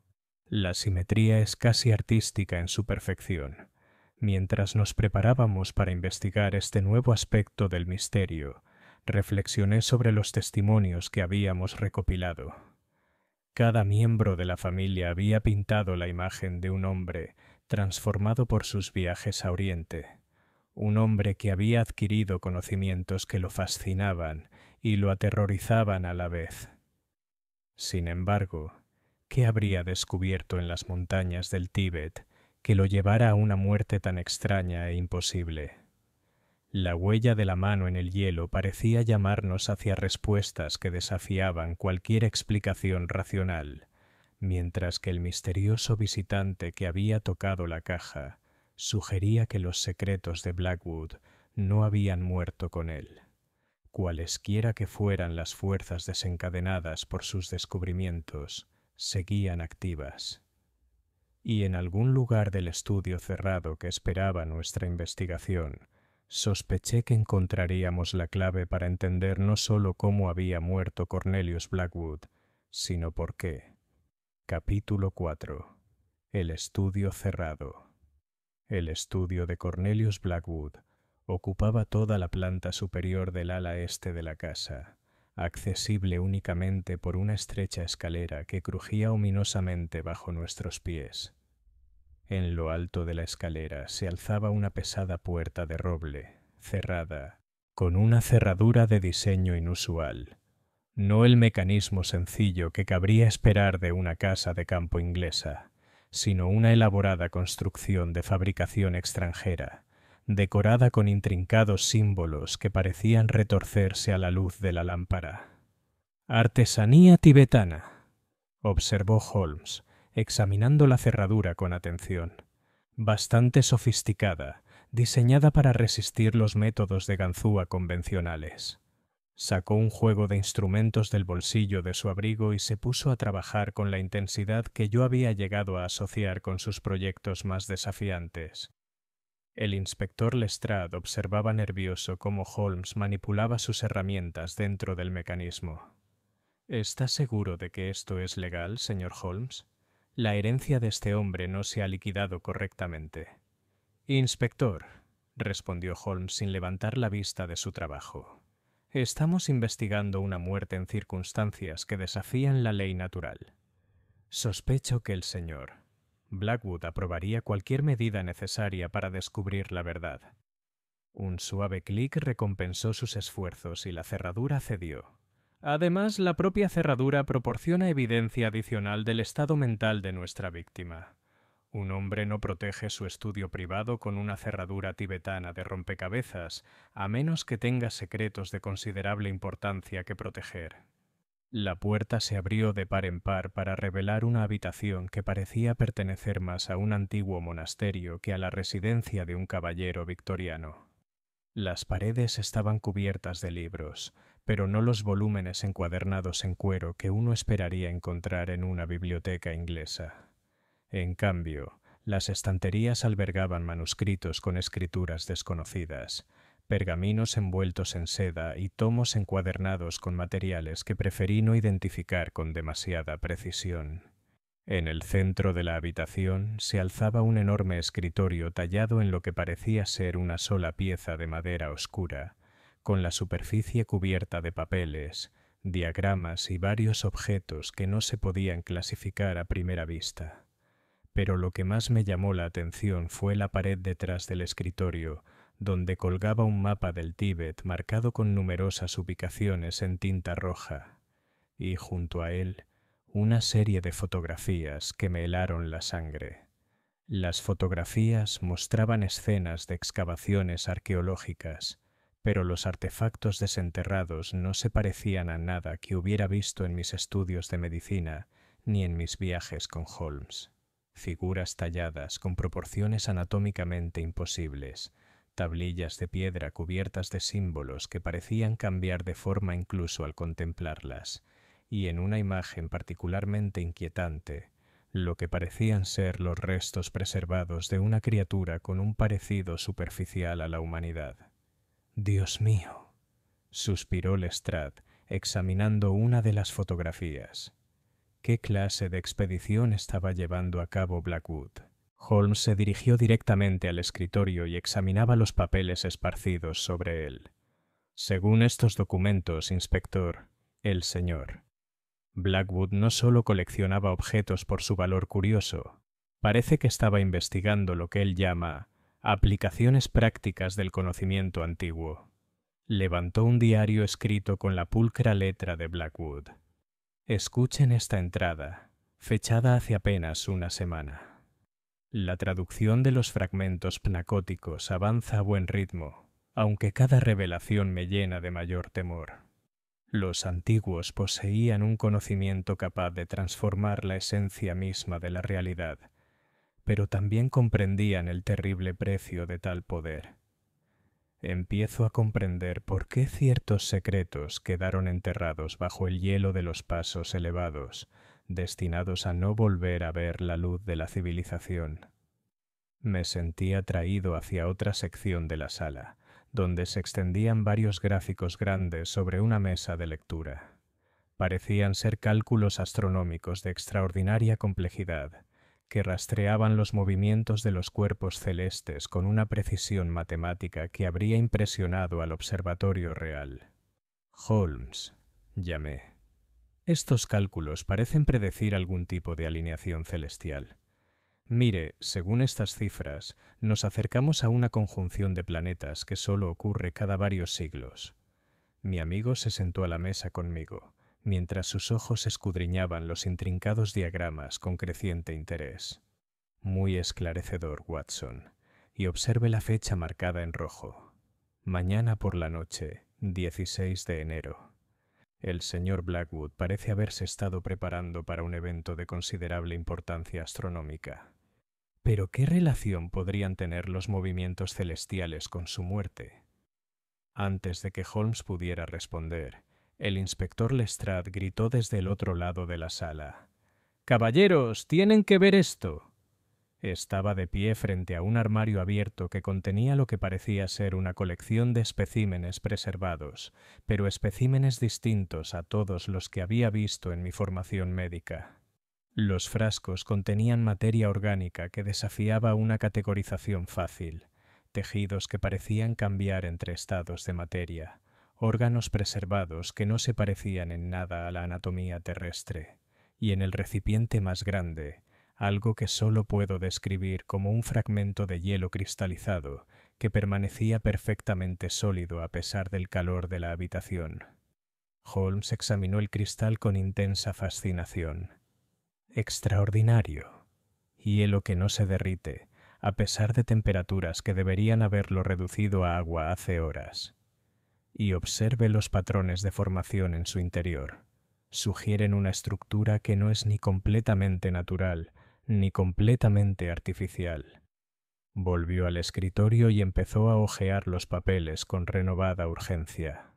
La simetría es casi artística en su perfección». Mientras nos preparábamos para investigar este nuevo aspecto del misterio, reflexioné sobre los testimonios que habíamos recopilado. Cada miembro de la familia había pintado la imagen de un hombre transformado por sus viajes a Oriente, un hombre que había adquirido conocimientos que lo fascinaban y lo aterrorizaban a la vez. Sin embargo, ¿qué habría descubierto en las montañas del Tíbet que lo llevara a una muerte tan extraña e imposible? La huella de la mano en el hielo parecía llamarnos hacia respuestas que desafiaban cualquier explicación racional, mientras que el misterioso visitante que había tocado la caja sugería que los secretos de Blackwood no habían muerto con él. Cualesquiera que fueran las fuerzas desencadenadas por sus descubrimientos, seguían activas. Y en algún lugar del estudio cerrado que esperaba nuestra investigación, sospeché que encontraríamos la clave para entender no solo cómo había muerto Cornelius Blackwood, sino por qué. Capítulo 4. El estudio cerrado. El estudio de Cornelius Blackwood ocupaba toda la planta superior del ala este de la casa, accesible únicamente por una estrecha escalera que crujía ominosamente bajo nuestros pies. En lo alto de la escalera se alzaba una pesada puerta de roble, cerrada, con una cerradura de diseño inusual. No el mecanismo sencillo que cabría esperar de una casa de campo inglesa, sino una elaborada construcción de fabricación extranjera, decorada con intrincados símbolos que parecían retorcerse a la luz de la lámpara. «Artesanía tibetana», observó Holmes, examinando la cerradura con atención. Bastante sofisticada, diseñada para resistir los métodos de ganzúa convencionales. Sacó un juego de instrumentos del bolsillo de su abrigo y se puso a trabajar con la intensidad que yo había llegado a asociar con sus proyectos más desafiantes. El inspector Lestrade observaba nervioso cómo Holmes manipulaba sus herramientas dentro del mecanismo. ¿Está seguro de que esto es legal, señor Holmes? La herencia de este hombre no se ha liquidado correctamente. Inspector, respondió Holmes sin levantar la vista de su trabajo. Estamos investigando una muerte en circunstancias que desafían la ley natural. Sospecho que el señor Blackwood aprobaría cualquier medida necesaria para descubrir la verdad. Un suave clic recompensó sus esfuerzos y la cerradura cedió. Además, la propia cerradura proporciona evidencia adicional del estado mental de nuestra víctima. Un hombre no protege su estudio privado con una cerradura tibetana de rompecabezas, a menos que tenga secretos de considerable importancia que proteger. La puerta se abrió de par en par para revelar una habitación que parecía pertenecer más a un antiguo monasterio que a la residencia de un caballero victoriano. Las paredes estaban cubiertas de libros, pero no los volúmenes encuadernados en cuero que uno esperaría encontrar en una biblioteca inglesa. En cambio, las estanterías albergaban manuscritos con escrituras desconocidas, pergaminos envueltos en seda y tomos encuadernados con materiales que preferí no identificar con demasiada precisión. En el centro de la habitación se alzaba un enorme escritorio tallado en lo que parecía ser una sola pieza de madera oscura, con la superficie cubierta de papeles, diagramas y varios objetos que no se podían clasificar a primera vista. Pero lo que más me llamó la atención fue la pared detrás del escritorio, donde colgaba un mapa del Tíbet marcado con numerosas ubicaciones en tinta roja, y junto a él una serie de fotografías que me helaron la sangre. Las fotografías mostraban escenas de excavaciones arqueológicas, pero los artefactos desenterrados no se parecían a nada que hubiera visto en mis estudios de medicina ni en mis viajes con Holmes. Figuras talladas con proporciones anatómicamente imposibles, tablillas de piedra cubiertas de símbolos que parecían cambiar de forma incluso al contemplarlas, y en una imagen particularmente inquietante, lo que parecían ser los restos preservados de una criatura con un parecido superficial a la humanidad. «Dios mío», suspiró Lestrade, examinando una de las fotografías. ¿Qué clase de expedición estaba llevando a cabo Blackwood? Holmes se dirigió directamente al escritorio y examinaba los papeles esparcidos sobre él. Según estos documentos, inspector, el señor Blackwood no solo coleccionaba objetos por su valor curioso, parece que estaba investigando lo que él llama aplicaciones prácticas del conocimiento antiguo. Levantó un diario escrito con la pulcra letra de Blackwood. Escuchen esta entrada, fechada hace apenas una semana. La traducción de los fragmentos pnacóticos avanza a buen ritmo, aunque cada revelación me llena de mayor temor. Los antiguos poseían un conocimiento capaz de transformar la esencia misma de la realidad, pero también comprendían el terrible precio de tal poder. Empiezo a comprender por qué ciertos secretos quedaron enterrados bajo el hielo de los pasos elevados, destinados a no volver a ver la luz de la civilización. Me sentí atraído hacia otra sección de la sala, donde se extendían varios gráficos grandes sobre una mesa de lectura. Parecían ser cálculos astronómicos de extraordinaria complejidad, que rastreaban los movimientos de los cuerpos celestes con una precisión matemática que habría impresionado al observatorio real. Holmes, llamé. Estos cálculos parecen predecir algún tipo de alineación celestial. Mire, según estas cifras, nos acercamos a una conjunción de planetas que solo ocurre cada varios siglos. Mi amigo se sentó a la mesa conmigo, mientras sus ojos escudriñaban los intrincados diagramas con creciente interés. Muy esclarecedor, Watson, y observe la fecha marcada en rojo. Mañana por la noche, 16 de enero. El señor Blackwood parece haberse estado preparando para un evento de considerable importancia astronómica. ¿Pero qué relación podrían tener los movimientos celestiales con su muerte? Antes de que Holmes pudiera responder, el inspector Lestrade gritó desde el otro lado de la sala. «¡Caballeros, tienen que ver esto!». Estaba de pie frente a un armario abierto que contenía lo que parecía ser una colección de especímenes preservados, pero especímenes distintos a todos los que había visto en mi formación médica. Los frascos contenían materia orgánica que desafiaba una categorización fácil, tejidos que parecían cambiar entre estados de materia, órganos preservados que no se parecían en nada a la anatomía terrestre, y en el recipiente más grande, algo que solo puedo describir como un fragmento de hielo cristalizado que permanecía perfectamente sólido a pesar del calor de la habitación. Holmes examinó el cristal con intensa fascinación. Extraordinario. Hielo que no se derrite, a pesar de temperaturas que deberían haberlo reducido a agua hace horas. Y observe los patrones de formación en su interior. Sugieren una estructura que no es ni completamente natural, ni completamente artificial. Volvió al escritorio y empezó a hojear los papeles con renovada urgencia.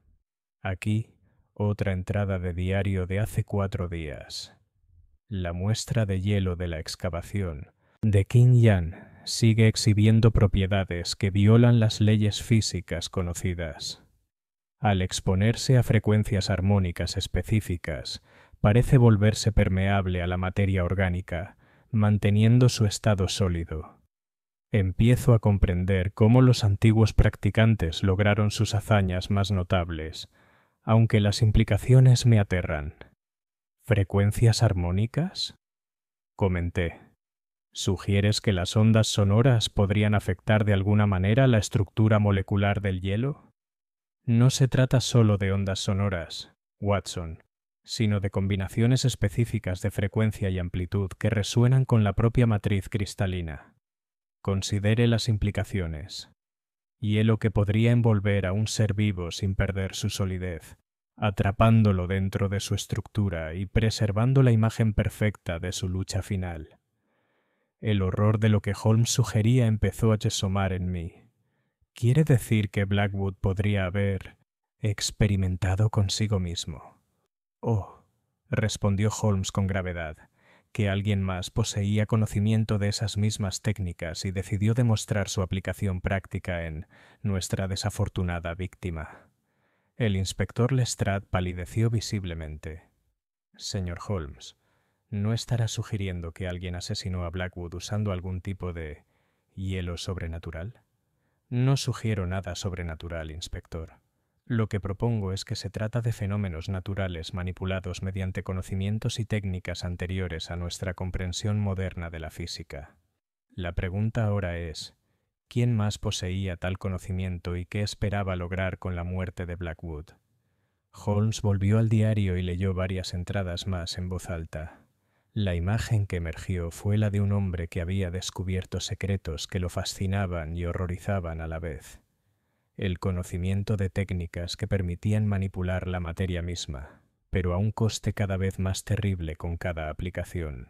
Aquí, otra entrada de diario de hace 4 días. La muestra de hielo de la excavación de Qingyang sigue exhibiendo propiedades que violan las leyes físicas conocidas. Al exponerse a frecuencias armónicas específicas, parece volverse permeable a la materia orgánica, manteniendo su estado sólido. Empiezo a comprender cómo los antiguos practicantes lograron sus hazañas más notables, aunque las implicaciones me aterran. ¿Frecuencias armónicas?, comenté. ¿Sugieres que las ondas sonoras podrían afectar de alguna manera la estructura molecular del hielo? No se trata solo de ondas sonoras, Watson, sino de combinaciones específicas de frecuencia y amplitud que resuenan con la propia matriz cristalina. Considere las implicaciones. Hielo que podría envolver a un ser vivo sin perder su solidez, atrapándolo dentro de su estructura y preservando la imagen perfecta de su lucha final. El horror de lo que Holmes sugería empezó a asomar en mí. ¿Quiere decir que Blackwood podría haber experimentado consigo mismo? Oh, respondió Holmes con gravedad, que alguien más poseía conocimiento de esas mismas técnicas y decidió demostrar su aplicación práctica en nuestra desafortunada víctima. El inspector Lestrade palideció visiblemente. Señor Holmes, ¿no estará sugiriendo que alguien asesinó a Blackwood usando algún tipo de hielo sobrenatural? No sugiero nada sobrenatural, inspector. Lo que propongo es que se trata de fenómenos naturales manipulados mediante conocimientos y técnicas anteriores a nuestra comprensión moderna de la física. La pregunta ahora es, ¿quién más poseía tal conocimiento y qué esperaba lograr con la muerte de Blackwood? Holmes volvió al diario y leyó varias entradas más en voz alta. La imagen que emergió fue la de un hombre que había descubierto secretos que lo fascinaban y horrorizaban a la vez. El conocimiento de técnicas que permitían manipular la materia misma, pero a un coste cada vez más terrible con cada aplicación.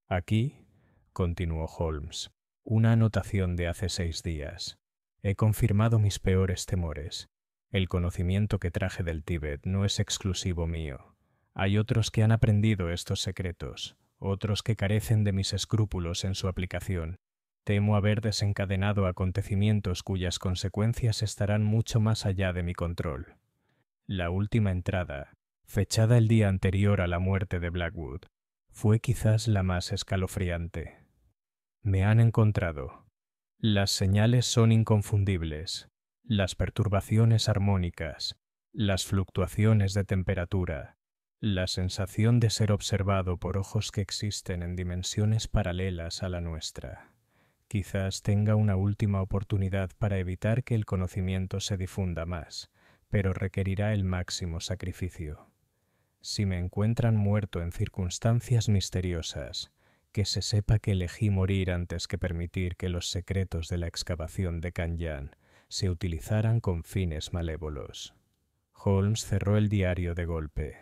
Aquí, continuó Holmes, una anotación de hace 6 días. He confirmado mis peores temores. El conocimiento que traje del Tíbet no es exclusivo mío. Hay otros que han aprendido estos secretos, otros que carecen de mis escrúpulos en su aplicación. Temo haber desencadenado acontecimientos cuyas consecuencias estarán mucho más allá de mi control. La última entrada, fechada el día anterior a la muerte de Blackwood, fue quizás la más escalofriante. Me han encontrado. Las señales son inconfundibles. Las perturbaciones armónicas, las fluctuaciones de temperatura, la sensación de ser observado por ojos que existen en dimensiones paralelas a la nuestra. Quizás tenga una última oportunidad para evitar que el conocimiento se difunda más, pero requerirá el máximo sacrificio. Si me encuentran muerto en circunstancias misteriosas, que se sepa que elegí morir antes que permitir que los secretos de la excavación de Canyan se utilizaran con fines malévolos. Holmes cerró el diario de golpe.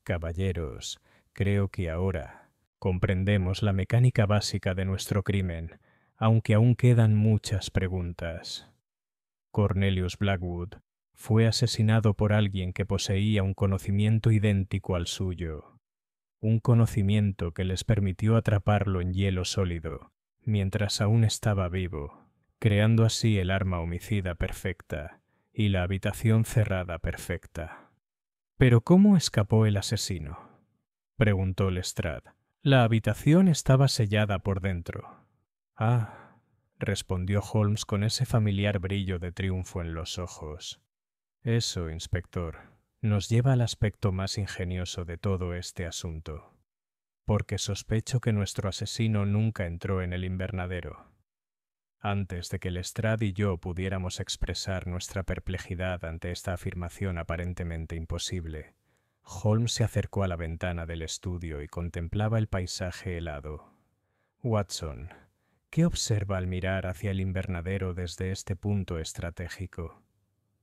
Caballeros, creo que ahora comprendemos la mecánica básica de nuestro crimen, aunque aún quedan muchas preguntas. Cornelius Blackwood fue asesinado por alguien que poseía un conocimiento idéntico al suyo. Un conocimiento que les permitió atraparlo en hielo sólido, mientras aún estaba vivo, creando así el arma homicida perfecta y la habitación cerrada perfecta. ¿Pero cómo escapó el asesino?, preguntó Lestrade. La habitación estaba sellada por dentro. Ah, respondió Holmes con ese familiar brillo de triunfo en los ojos. Eso, inspector, nos lleva al aspecto más ingenioso de todo este asunto, porque sospecho que nuestro asesino nunca entró en el invernadero. Antes de que Lestrade y yo pudiéramos expresar nuestra perplejidad ante esta afirmación aparentemente imposible, Holmes se acercó a la ventana del estudio y contemplaba el paisaje helado. Watson, ¿qué observa al mirar hacia el invernadero desde este punto estratégico?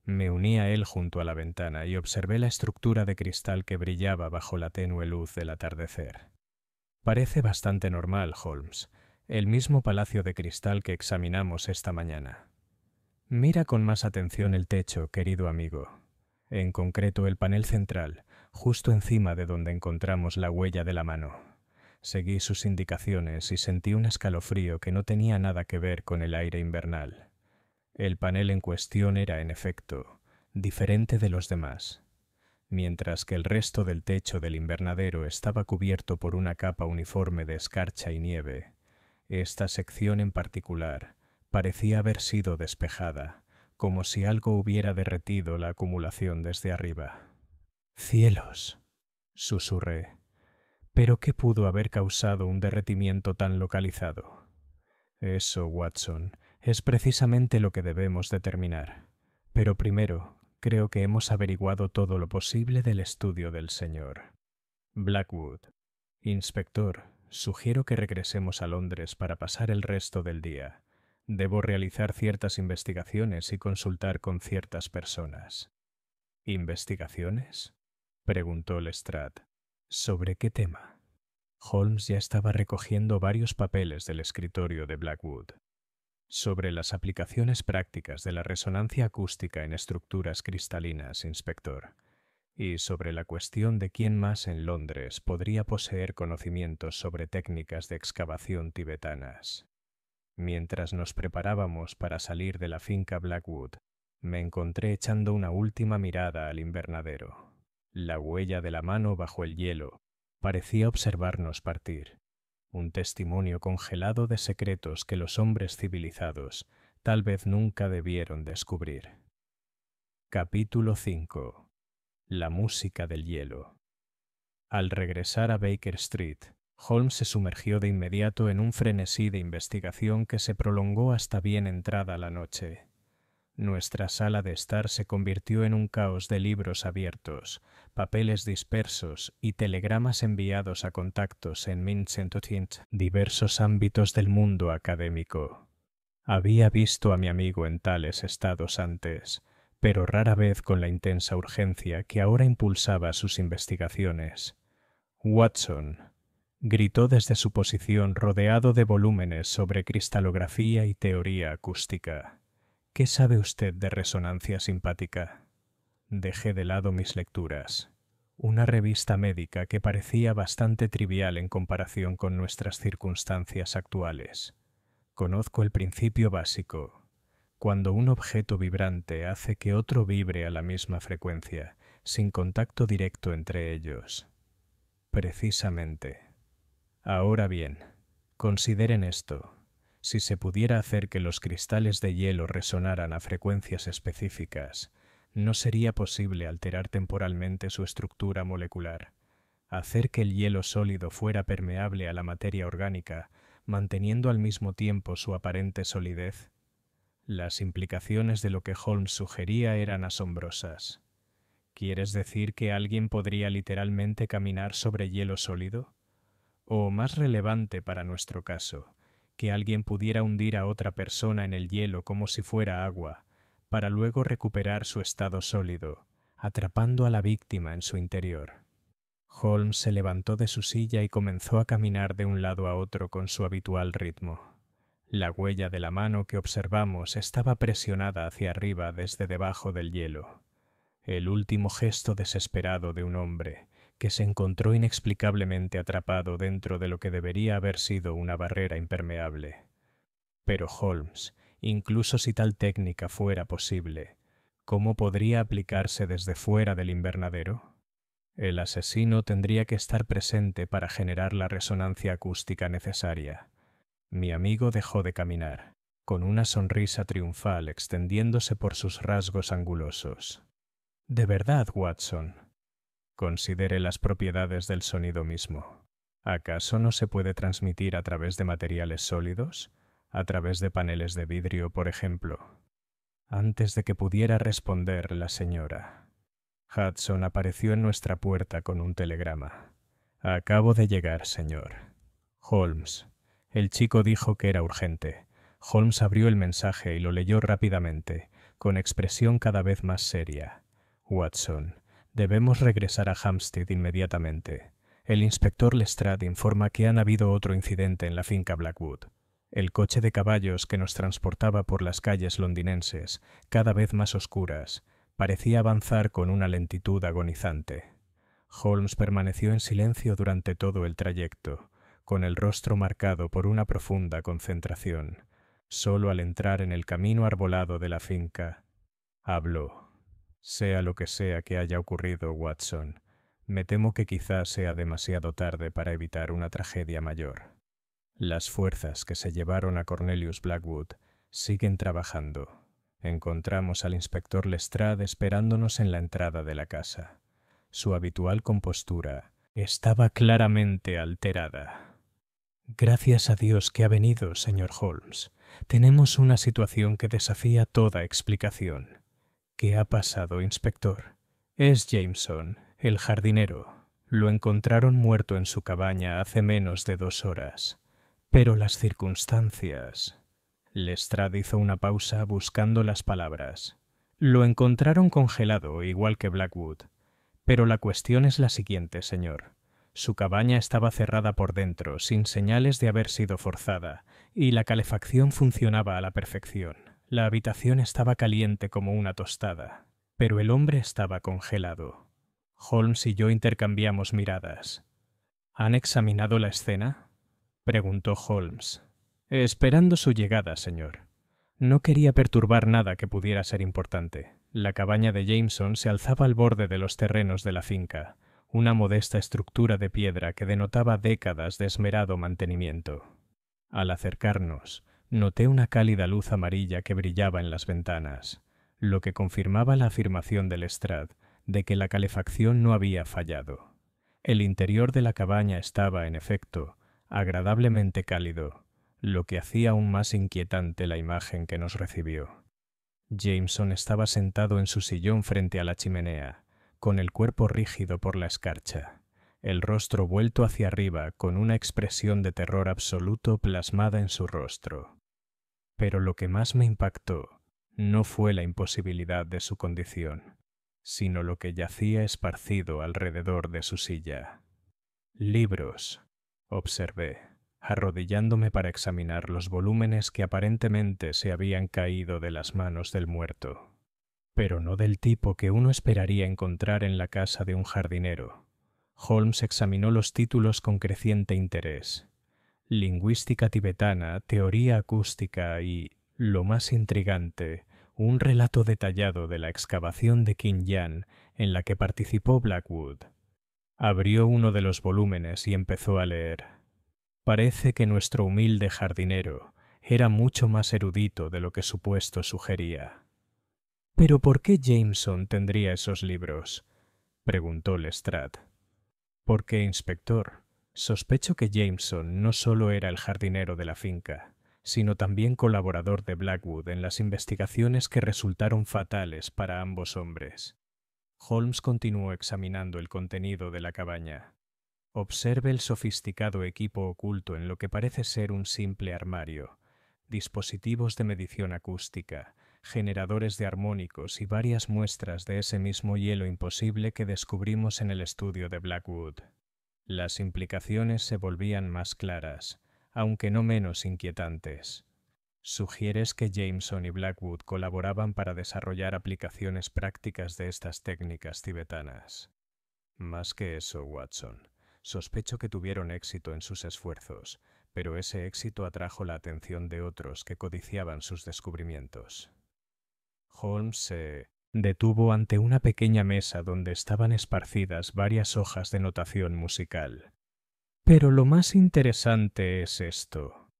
Me uní a él junto a la ventana y observé la estructura de cristal que brillaba bajo la tenue luz del atardecer. Parece bastante normal, Holmes, el mismo palacio de cristal que examinamos esta mañana. Mira con más atención el techo, querido amigo. En concreto el panel central, justo encima de donde encontramos la huella de la mano. Seguí sus indicaciones y sentí un escalofrío que no tenía nada que ver con el aire invernal. El panel en cuestión era, en efecto, diferente de los demás. Mientras que el resto del techo del invernadero estaba cubierto por una capa uniforme de escarcha y nieve, esta sección en particular parecía haber sido despejada, como si algo hubiera derretido la acumulación desde arriba. «¡Cielos!», susurré. ¿Pero qué pudo haber causado un derretimiento tan localizado? Eso, Watson, es precisamente lo que debemos determinar. Pero primero, creo que hemos averiguado todo lo posible del estudio del señor Blackwood. Inspector, sugiero que regresemos a Londres para pasar el resto del día. Debo realizar ciertas investigaciones y consultar con ciertas personas. ¿Investigaciones?, preguntó Lestrade. ¿Sobre qué tema? Holmes ya estaba recogiendo varios papeles del escritorio de Blackwood. Sobre las aplicaciones prácticas de la resonancia acústica en estructuras cristalinas, inspector, y sobre la cuestión de quién más en Londres podría poseer conocimientos sobre técnicas de excavación tibetanas. Mientras nos preparábamos para salir de la finca Blackwood, me encontré echando una última mirada al invernadero. La huella de la mano bajo el hielo parecía observarnos partir, un testimonio congelado de secretos que los hombres civilizados tal vez nunca debieron descubrir. Capítulo 5. La música del hielo. Al regresar a Baker Street, Holmes se sumergió de inmediato en un frenesí de investigación que se prolongó hasta bien entrada la noche. Nuestra sala de estar se convirtió en un caos de libros abiertos, papeles dispersos y telegramas enviados a contactos en diversos ámbitos del mundo académico. Había visto a mi amigo en tales estados antes, pero rara vez con la intensa urgencia que ahora impulsaba sus investigaciones. «Watson», gritó desde su posición rodeado de volúmenes sobre cristalografía y teoría acústica. «¿Qué sabe usted de resonancia simpática?». Dejé de lado mis lecturas. Una revista médica que parecía bastante trivial en comparación con nuestras circunstancias actuales. Conozco el principio básico. Cuando un objeto vibrante hace que otro vibre a la misma frecuencia, sin contacto directo entre ellos. Precisamente. Ahora bien, consideren esto. Si se pudiera hacer que los cristales de hielo resonaran a frecuencias específicas, no sería posible alterar temporalmente su estructura molecular, hacer que el hielo sólido fuera permeable a la materia orgánica, manteniendo al mismo tiempo su aparente solidez. Las implicaciones de lo que Holmes sugería eran asombrosas. ¿Quieres decir que alguien podría literalmente caminar sobre hielo sólido? O, más relevante para nuestro caso, que alguien pudiera hundir a otra persona en el hielo como si fuera agua, para luego recuperar su estado sólido, atrapando a la víctima en su interior. Holmes se levantó de su silla y comenzó a caminar de un lado a otro con su habitual ritmo. La huella de la mano que observamos estaba presionada hacia arriba desde debajo del hielo. El último gesto desesperado de un hombre que se encontró inexplicablemente atrapado dentro de lo que debería haber sido una barrera impermeable. Pero Holmes, incluso si tal técnica fuera posible, ¿cómo podría aplicarse desde fuera del invernadero? El asesino tendría que estar presente para generar la resonancia acústica necesaria. Mi amigo dejó de caminar, con una sonrisa triunfal extendiéndose por sus rasgos angulosos. De verdad, Watson. Considere las propiedades del sonido mismo. ¿Acaso no se puede transmitir a través de materiales sólidos? ¿A través de paneles de vidrio, por ejemplo? Antes de que pudiera responder la señora, Hudson apareció en nuestra puerta con un telegrama. Acabo de llegar, señor. Holmes. El chico dijo que era urgente. Holmes abrió el mensaje y lo leyó rápidamente, con expresión cada vez más seria. Watson, debemos regresar a Hampstead inmediatamente. El inspector Lestrade informa que han habido otro incidente en la finca Blackwood. El coche de caballos que nos transportaba por las calles londinenses, cada vez más oscuras, parecía avanzar con una lentitud agonizante. Holmes permaneció en silencio durante todo el trayecto, con el rostro marcado por una profunda concentración. Solo al entrar en el camino arbolado de la finca, habló. Sea lo que sea que haya ocurrido, Watson, me temo que quizás sea demasiado tarde para evitar una tragedia mayor. Las fuerzas que se llevaron a Cornelius Blackwood siguen trabajando. Encontramos al inspector Lestrade esperándonos en la entrada de la casa. Su habitual compostura estaba claramente alterada. Gracias a Dios que ha venido, señor Holmes. Tenemos una situación que desafía toda explicación. ¿Qué ha pasado, inspector? Es Jameson, el jardinero. Lo encontraron muerto en su cabaña hace menos de 2 horas. Pero las circunstancias... Lestrade hizo una pausa buscando las palabras. Lo encontraron congelado, igual que Blackwood. Pero la cuestión es la siguiente, señor. Su cabaña estaba cerrada por dentro, sin señales de haber sido forzada, y la calefacción funcionaba a la perfección. La habitación estaba caliente como una tostada, pero el hombre estaba congelado. Holmes y yo intercambiamos miradas. ¿Han examinado la escena?, preguntó Holmes. Esperando su llegada, señor. No quería perturbar nada que pudiera ser importante. La cabaña de Jameson se alzaba al borde de los terrenos de la finca, una modesta estructura de piedra que denotaba décadas de esmerado mantenimiento. Al acercarnos, noté una cálida luz amarilla que brillaba en las ventanas, lo que confirmaba la afirmación de Lestrade de que la calefacción no había fallado. El interior de la cabaña estaba, en efecto, agradablemente cálido, lo que hacía aún más inquietante la imagen que nos recibió. Jameson estaba sentado en su sillón frente a la chimenea, con el cuerpo rígido por la escarcha, el rostro vuelto hacia arriba con una expresión de terror absoluto plasmada en su rostro. Pero lo que más me impactó no fue la imposibilidad de su condición, sino lo que yacía esparcido alrededor de su silla. «Libros», observé, arrodillándome para examinar los volúmenes que aparentemente se habían caído de las manos del muerto, pero no del tipo que uno esperaría encontrar en la casa de un jardinero. Holmes examinó los títulos con creciente interés. Lingüística tibetana, teoría acústica y, lo más intrigante, un relato detallado de la excavación de King Jan en la que participó Blackwood. Abrió uno de los volúmenes y empezó a leer. Parece que nuestro humilde jardinero era mucho más erudito de lo que su puesto sugería. ¿Pero por qué Jameson tendría esos libros?, preguntó Lestrade. Porque, inspector, sospecho que Jameson no solo era el jardinero de la finca, sino también colaborador de Blackwood en las investigaciones que resultaron fatales para ambos hombres. Holmes continuó examinando el contenido de la cabaña. Observe el sofisticado equipo oculto en lo que parece ser un simple armario, dispositivos de medición acústica, generadores de armónicos y varias muestras de ese mismo hielo imposible que descubrimos en el estudio de Blackwood. Las implicaciones se volvían más claras, aunque no menos inquietantes. ¿Sugieres que Jameson y Blackwood colaboraban para desarrollar aplicaciones prácticas de estas técnicas tibetanas? Más que eso, Watson. Sospecho que tuvieron éxito en sus esfuerzos, pero ese éxito atrajo la atención de otros que codiciaban sus descubrimientos. Holmes se detuvo ante una pequeña mesa donde estaban esparcidas varias hojas de notación musical. Pero lo más interesante es esto.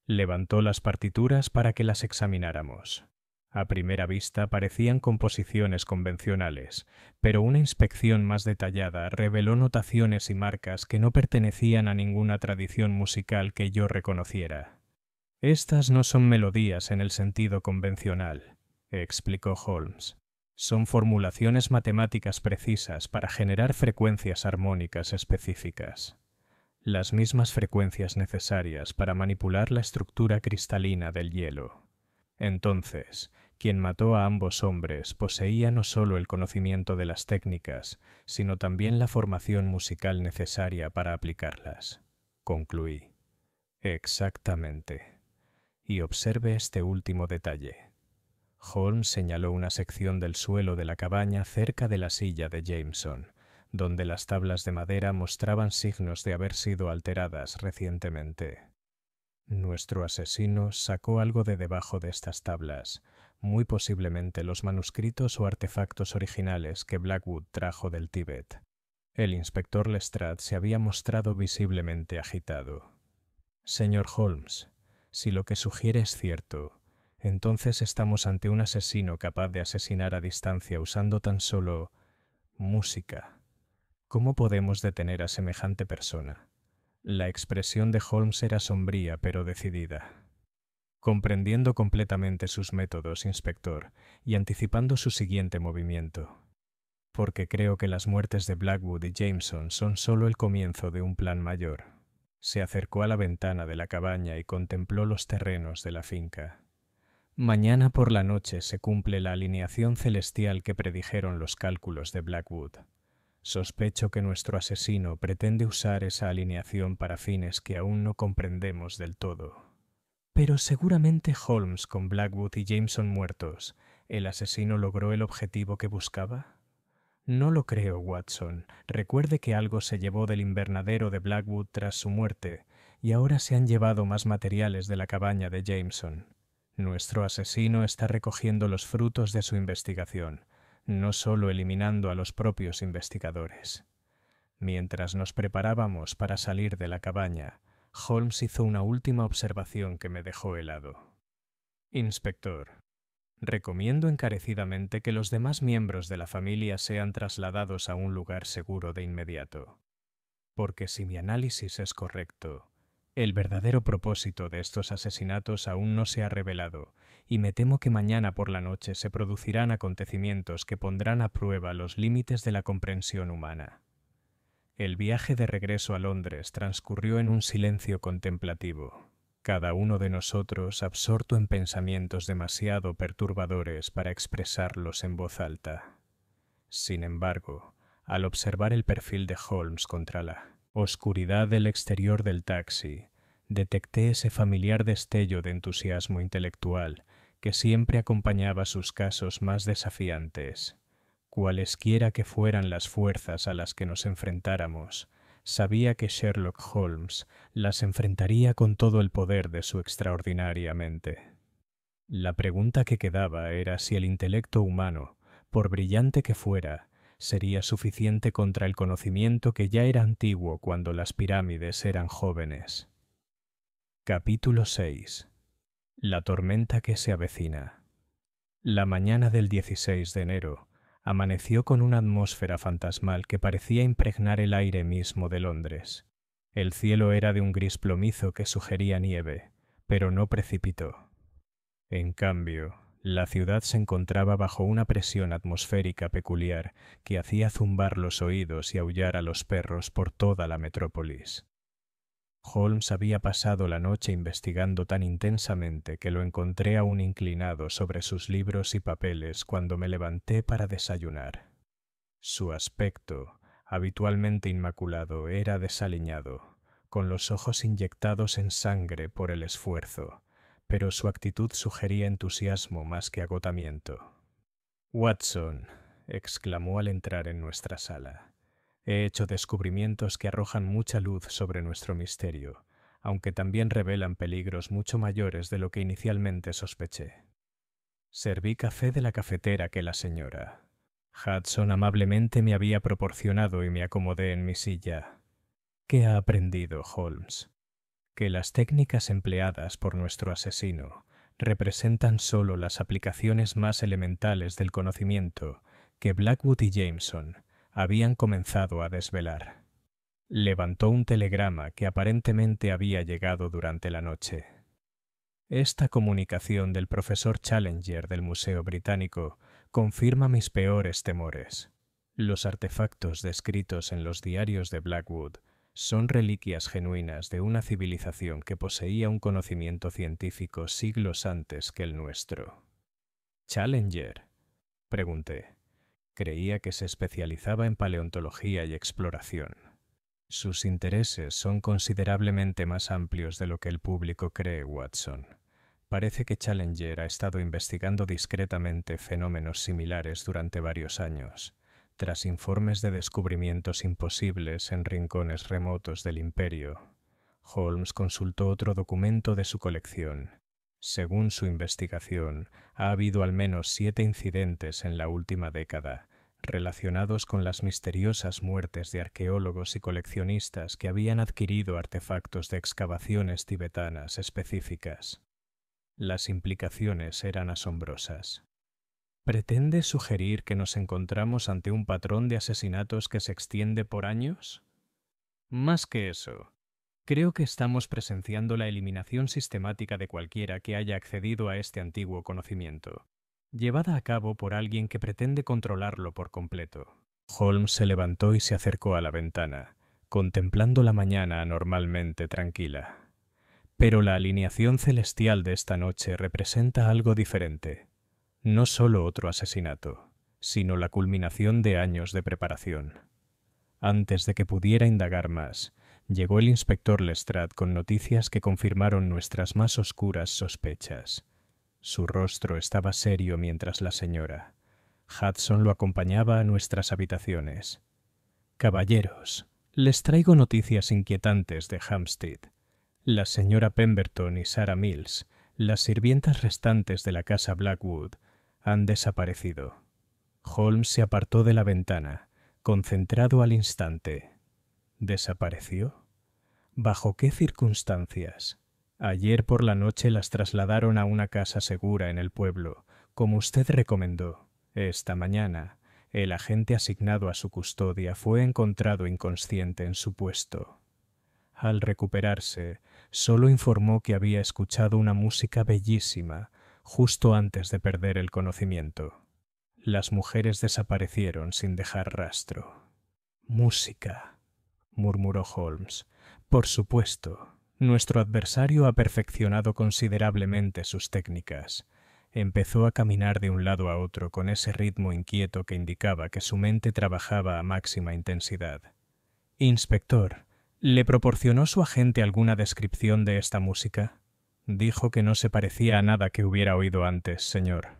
Levantó las partituras para que las examináramos. A primera vista parecían composiciones convencionales, pero una inspección más detallada reveló notaciones y marcas que no pertenecían a ninguna tradición musical que yo reconociera. Estas no son melodías en el sentido convencional, explicó Holmes. Son formulaciones matemáticas precisas para generar frecuencias armónicas específicas. Las mismas frecuencias necesarias para manipular la estructura cristalina del hielo. Entonces, quien mató a ambos hombres poseía no solo el conocimiento de las técnicas, sino también la formación musical necesaria para aplicarlas, concluí. Exactamente. Y observe este último detalle. Holmes señaló una sección del suelo de la cabaña cerca de la silla de Jameson, donde las tablas de madera mostraban signos de haber sido alteradas recientemente. Nuestro asesino sacó algo de debajo de estas tablas, muy posiblemente los manuscritos o artefactos originales que Blackwood trajo del Tíbet. El inspector Lestrade se había mostrado visiblemente agitado. Señor Holmes, si lo que sugiere es cierto, entonces estamos ante un asesino capaz de asesinar a distancia usando tan solo música. ¿Cómo podemos detener a semejante persona? La expresión de Holmes era sombría pero decidida. Comprendiendo completamente sus métodos, inspector, y anticipando su siguiente movimiento. Porque creo que las muertes de Blackwood y Jameson son solo el comienzo de un plan mayor. Se acercó a la ventana de la cabaña y contempló los terrenos de la finca. Mañana por la noche se cumple la alineación celestial que predijeron los cálculos de Blackwood. Sospecho que nuestro asesino pretende usar esa alineación para fines que aún no comprendemos del todo. Pero seguramente Holmes, con Blackwood y Jameson muertos, ¿el asesino logró el objetivo que buscaba? No lo creo, Watson. Recuerde que algo se llevó del invernadero de Blackwood tras su muerte, y ahora se han llevado más materiales de la cabaña de Jameson. Nuestro asesino está recogiendo los frutos de su investigación, no solo eliminando a los propios investigadores. Mientras nos preparábamos para salir de la cabaña, Holmes hizo una última observación que me dejó helado. Inspector, recomiendo encarecidamente que los demás miembros de la familia sean trasladados a un lugar seguro de inmediato. Porque si mi análisis es correcto, el verdadero propósito de estos asesinatos aún no se ha revelado, y me temo que mañana por la noche se producirán acontecimientos que pondrán a prueba los límites de la comprensión humana. El viaje de regreso a Londres transcurrió en un silencio contemplativo, cada uno de nosotros absorto en pensamientos demasiado perturbadores para expresarlos en voz alta. Sin embargo, al observar el perfil de Holmes contra la oscuridad del exterior del taxi, detecté ese familiar destello de entusiasmo intelectual que siempre acompañaba sus casos más desafiantes. Cualesquiera que fueran las fuerzas a las que nos enfrentáramos, sabía que Sherlock Holmes las enfrentaría con todo el poder de su extraordinaria mente. La pregunta que quedaba era si el intelecto humano, por brillante que fuera, sería suficiente contra el conocimiento que ya era antiguo cuando las pirámides eran jóvenes. Capítulo 6. La tormenta que se avecina. La mañana del 16 de enero amaneció con una atmósfera fantasmal que parecía impregnar el aire mismo de Londres. El cielo era de un gris plomizo que sugería nieve, pero no precipitó. En cambio, la ciudad se encontraba bajo una presión atmosférica peculiar que hacía zumbar los oídos y aullar a los perros por toda la metrópolis. Holmes había pasado la noche investigando tan intensamente que lo encontré aún inclinado sobre sus libros y papeles cuando me levanté para desayunar. Su aspecto, habitualmente inmaculado, era desaliñado, con los ojos inyectados en sangre por el esfuerzo, pero su actitud sugería entusiasmo más que agotamiento. «Watson», exclamó al entrar en nuestra sala, «he hecho descubrimientos que arrojan mucha luz sobre nuestro misterio, aunque también revelan peligros mucho mayores de lo que inicialmente sospeché». Serví café de la cafetera que la señora Hudson amablemente me había proporcionado y me acomodé en mi silla. ¿Qué ha aprendido Holmes? Que las técnicas empleadas por nuestro asesino representan solo las aplicaciones más elementales del conocimiento que Blackwood y Jameson habían comenzado a desvelar. Levantó un telegrama que aparentemente había llegado durante la noche. Esta comunicación del profesor Challenger del Museo Británico confirma mis peores temores. Los artefactos descritos en los diarios de Blackwood son reliquias genuinas de una civilización que poseía un conocimiento científico siglos antes que el nuestro. «¿Challenger?», pregunté. Creía que se especializaba en paleontología y exploración. Sus intereses son considerablemente más amplios de lo que el público cree, Watson. Parece que Challenger ha estado investigando discretamente fenómenos similares durante varios años. Tras informes de descubrimientos imposibles en rincones remotos del imperio, Holmes consultó otro documento de su colección. Según su investigación, ha habido al menos 7 incidentes en la última década, relacionados con las misteriosas muertes de arqueólogos y coleccionistas que habían adquirido artefactos de excavaciones tibetanas específicas. Las implicaciones eran asombrosas. ¿Pretende sugerir que nos encontramos ante un patrón de asesinatos que se extiende por años? Más que eso, creo que estamos presenciando la eliminación sistemática de cualquiera que haya accedido a este antiguo conocimiento, llevada a cabo por alguien que pretende controlarlo por completo. Holmes se levantó y se acercó a la ventana, contemplando la mañana anormalmente tranquila. Pero la alineación celestial de esta noche representa algo diferente. No solo otro asesinato, sino la culminación de años de preparación. Antes de que pudiera indagar más, llegó el inspector Lestrade con noticias que confirmaron nuestras más oscuras sospechas. Su rostro estaba serio mientras la señora Hudson lo acompañaba a nuestras habitaciones. «Caballeros, les traigo noticias inquietantes de Hampstead. La señora Pemberton y Sarah Mills, las sirvientas restantes de la casa Blackwood, han desaparecido». Holmes se apartó de la ventana, concentrado al instante. ¿Desapareció? ¿Bajo qué circunstancias? Ayer por la noche las trasladaron a una casa segura en el pueblo, como usted recomendó. Esta mañana, el agente asignado a su custodia fue encontrado inconsciente en su puesto. Al recuperarse, solo informó que había escuchado una música bellísima justo antes de perder el conocimiento. Las mujeres desaparecieron sin dejar rastro. «Música», murmuró Holmes. «Por supuesto, nuestro adversario ha perfeccionado considerablemente sus técnicas». Empezó a caminar de un lado a otro con ese ritmo inquieto que indicaba que su mente trabajaba a máxima intensidad. «Inspector, ¿le proporcionó su agente alguna descripción de esta música?» «Dijo que no se parecía a nada que hubiera oído antes, señor.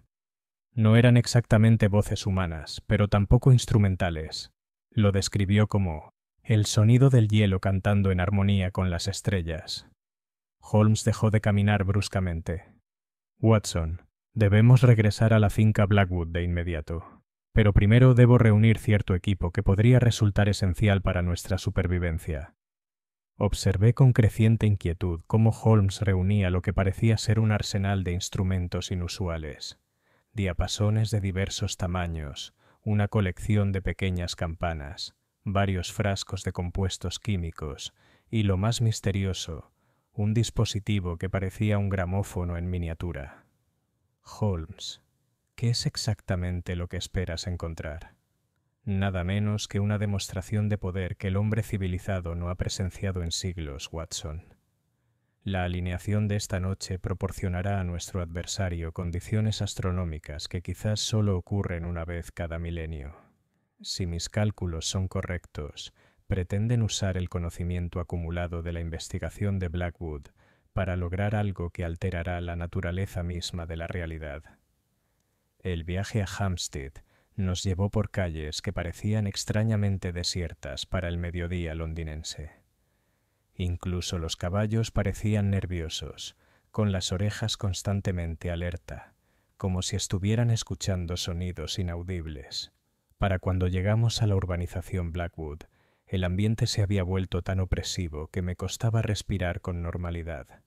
No eran exactamente voces humanas, pero tampoco instrumentales. Lo describió como el sonido del hielo cantando en armonía con las estrellas». Holmes dejó de caminar bruscamente. Watson, debemos regresar a la finca Blackwood de inmediato. Pero primero debo reunir cierto equipo que podría resultar esencial para nuestra supervivencia. Observé con creciente inquietud cómo Holmes reunía lo que parecía ser un arsenal de instrumentos inusuales, diapasones de diversos tamaños, una colección de pequeñas campanas, varios frascos de compuestos químicos y, lo más misterioso, un dispositivo que parecía un gramófono en miniatura. Holmes, ¿qué es exactamente lo que esperas encontrar? Nada menos que una demostración de poder que el hombre civilizado no ha presenciado en siglos, Watson. La alineación de esta noche proporcionará a nuestro adversario condiciones astronómicas que quizás solo ocurren una vez cada milenio. Si mis cálculos son correctos, pretenden usar el conocimiento acumulado de la investigación de Blackwood para lograr algo que alterará la naturaleza misma de la realidad. El viaje a Hampstead nos llevó por calles que parecían extrañamente desiertas para el mediodía londinense. Incluso los caballos parecían nerviosos, con las orejas constantemente alerta, como si estuvieran escuchando sonidos inaudibles. Para cuando llegamos a la urbanización Blackwood, el ambiente se había vuelto tan opresivo que me costaba respirar con normalidad.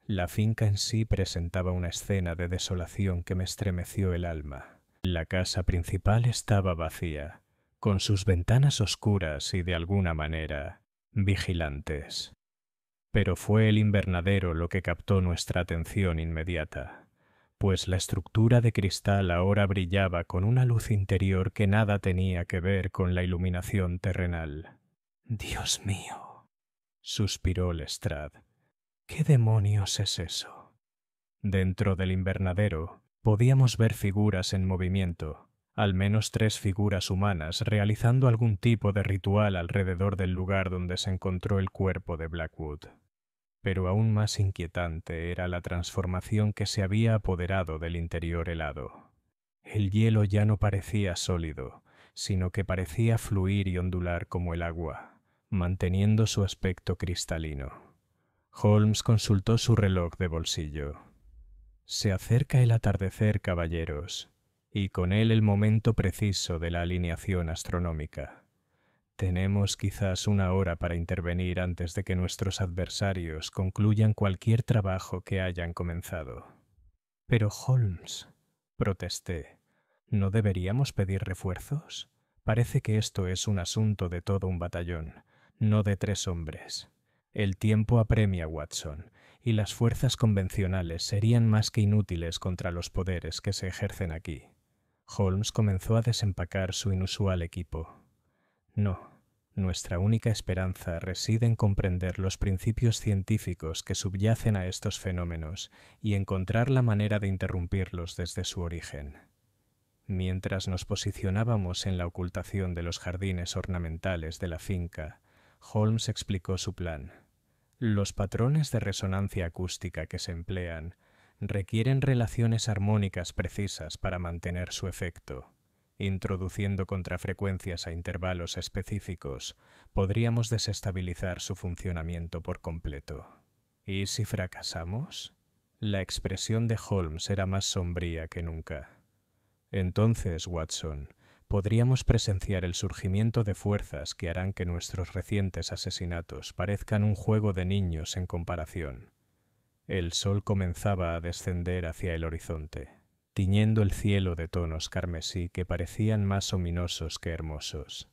La finca en sí presentaba una escena de desolación que me estremeció el alma. La casa principal estaba vacía, con sus ventanas oscuras y, de alguna manera, vigilantes. Pero fue el invernadero lo que captó nuestra atención inmediata, pues la estructura de cristal ahora brillaba con una luz interior que nada tenía que ver con la iluminación terrenal. «Dios mío», suspiró Lestrade, «¿qué demonios es eso?» Dentro del invernadero podíamos ver figuras en movimiento, al menos 3 figuras humanas realizando algún tipo de ritual alrededor del lugar donde se encontró el cuerpo de Blackwood. Pero aún más inquietante era la transformación que se había apoderado del interior helado. El hielo ya no parecía sólido, sino que parecía fluir y ondular como el agua, manteniendo su aspecto cristalino. Holmes consultó su reloj de bolsillo. «Se acerca el atardecer, caballeros, y con él el momento preciso de la alineación astronómica. Tenemos quizás 1 hora para intervenir antes de que nuestros adversarios concluyan cualquier trabajo que hayan comenzado». «Pero Holmes», protesté, «¿no deberíamos pedir refuerzos? Parece que esto es un asunto de todo un batallón, no de 3 hombres. El tiempo apremia, Watson, y las fuerzas convencionales serían más que inútiles contra los poderes que se ejercen aquí». Holmes comenzó a desempacar su inusual equipo. «No, nuestra única esperanza reside en comprender los principios científicos que subyacen a estos fenómenos y encontrar la manera de interrumpirlos desde su origen». Mientras nos posicionábamos en la ocultación de los jardines ornamentales de la finca, Holmes explicó su plan. Los patrones de resonancia acústica que se emplean requieren relaciones armónicas precisas para mantener su efecto. Introduciendo contrafrecuencias a intervalos específicos, podríamos desestabilizar su funcionamiento por completo. ¿Y si fracasamos? La expresión de Holmes era más sombría que nunca. Entonces, Watson, podríamos presenciar el surgimiento de fuerzas que harán que nuestros recientes asesinatos parezcan un juego de niños en comparación. El sol comenzaba a descender hacia el horizonte, tiñendo el cielo de tonos carmesí que parecían más ominosos que hermosos.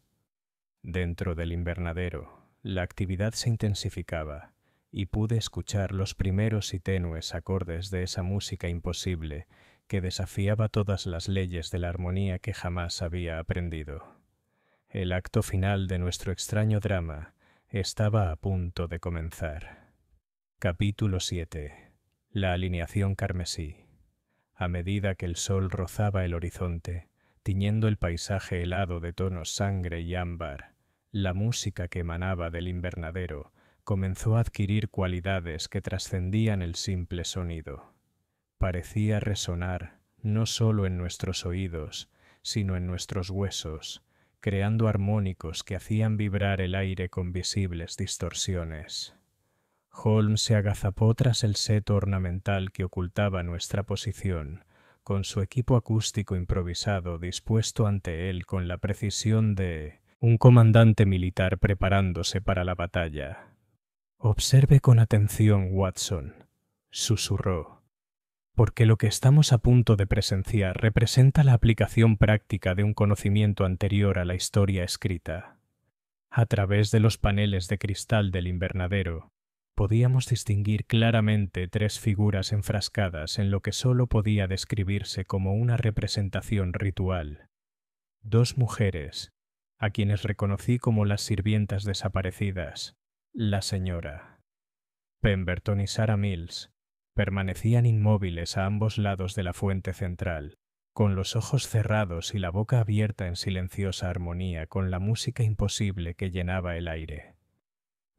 Dentro del invernadero, la actividad se intensificaba y pude escuchar los primeros y tenues acordes de esa música imposible que desafiaba todas las leyes de la armonía que jamás había aprendido. El acto final de nuestro extraño drama estaba a punto de comenzar. Capítulo 7. La alineación carmesí. A medida que el sol rozaba el horizonte, tiñendo el paisaje helado de tonos sangre y ámbar, la música que emanaba del invernadero comenzó a adquirir cualidades que trascendían el simple sonido. Parecía resonar no solo en nuestros oídos, sino en nuestros huesos, creando armónicos que hacían vibrar el aire con visibles distorsiones. Holmes se agazapó tras el seto ornamental que ocultaba nuestra posición, con su equipo acústico improvisado dispuesto ante él con la precisión de un comandante militar preparándose para la batalla. «Observe con atención, Watson», susurró, «porque lo que estamos a punto de presenciar representa la aplicación práctica de un conocimiento anterior a la historia escrita». A través de los paneles de cristal del invernadero, podíamos distinguir claramente 3 figuras enfrascadas en lo que sólo podía describirse como una representación ritual. 2 mujeres, a quienes reconocí como las sirvientas desaparecidas, la señora Pemberton y Sarah Mills, permanecían inmóviles a ambos lados de la fuente central, con los ojos cerrados y la boca abierta en silenciosa armonía con la música imposible que llenaba el aire.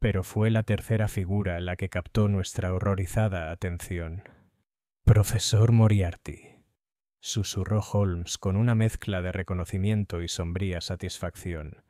Pero fue la tercera figura la que captó nuestra horrorizada atención. «Profesor Moriarty», susurró Holmes con una mezcla de reconocimiento y sombría satisfacción.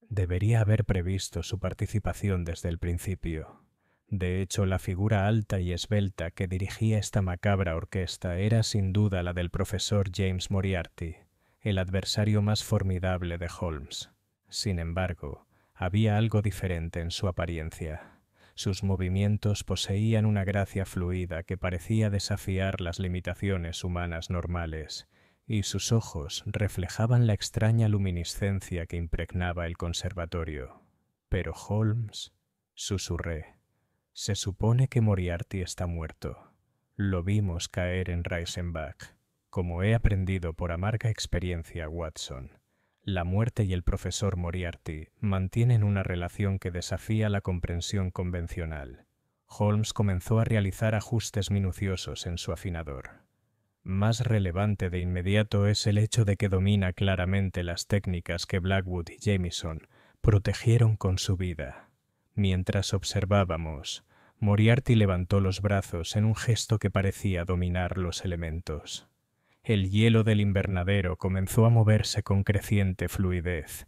Debería haber previsto su participación desde el principio. De hecho, la figura alta y esbelta que dirigía esta macabra orquesta era sin duda la del profesor James Moriarty, el adversario más formidable de Holmes. Sin embargo, había algo diferente en su apariencia. Sus movimientos poseían una gracia fluida que parecía desafiar las limitaciones humanas normales, y sus ojos reflejaban la extraña luminiscencia que impregnaba el conservatorio. «Pero Holmes», susurré, «se supone que Moriarty está muerto. Lo vimos caer en Reisenbach. Como he aprendido por amarga experiencia, Watson, la muerte y el profesor Moriarty mantienen una relación que desafía la comprensión convencional». Holmes comenzó a realizar ajustes minuciosos en su afinador. «Más relevante de inmediato es el hecho de que domina claramente las técnicas que Blackwood y Jameson protegieron con su vida». Mientras observábamos, Moriarty levantó los brazos en un gesto que parecía dominar los elementos. El hielo del invernadero comenzó a moverse con creciente fluidez,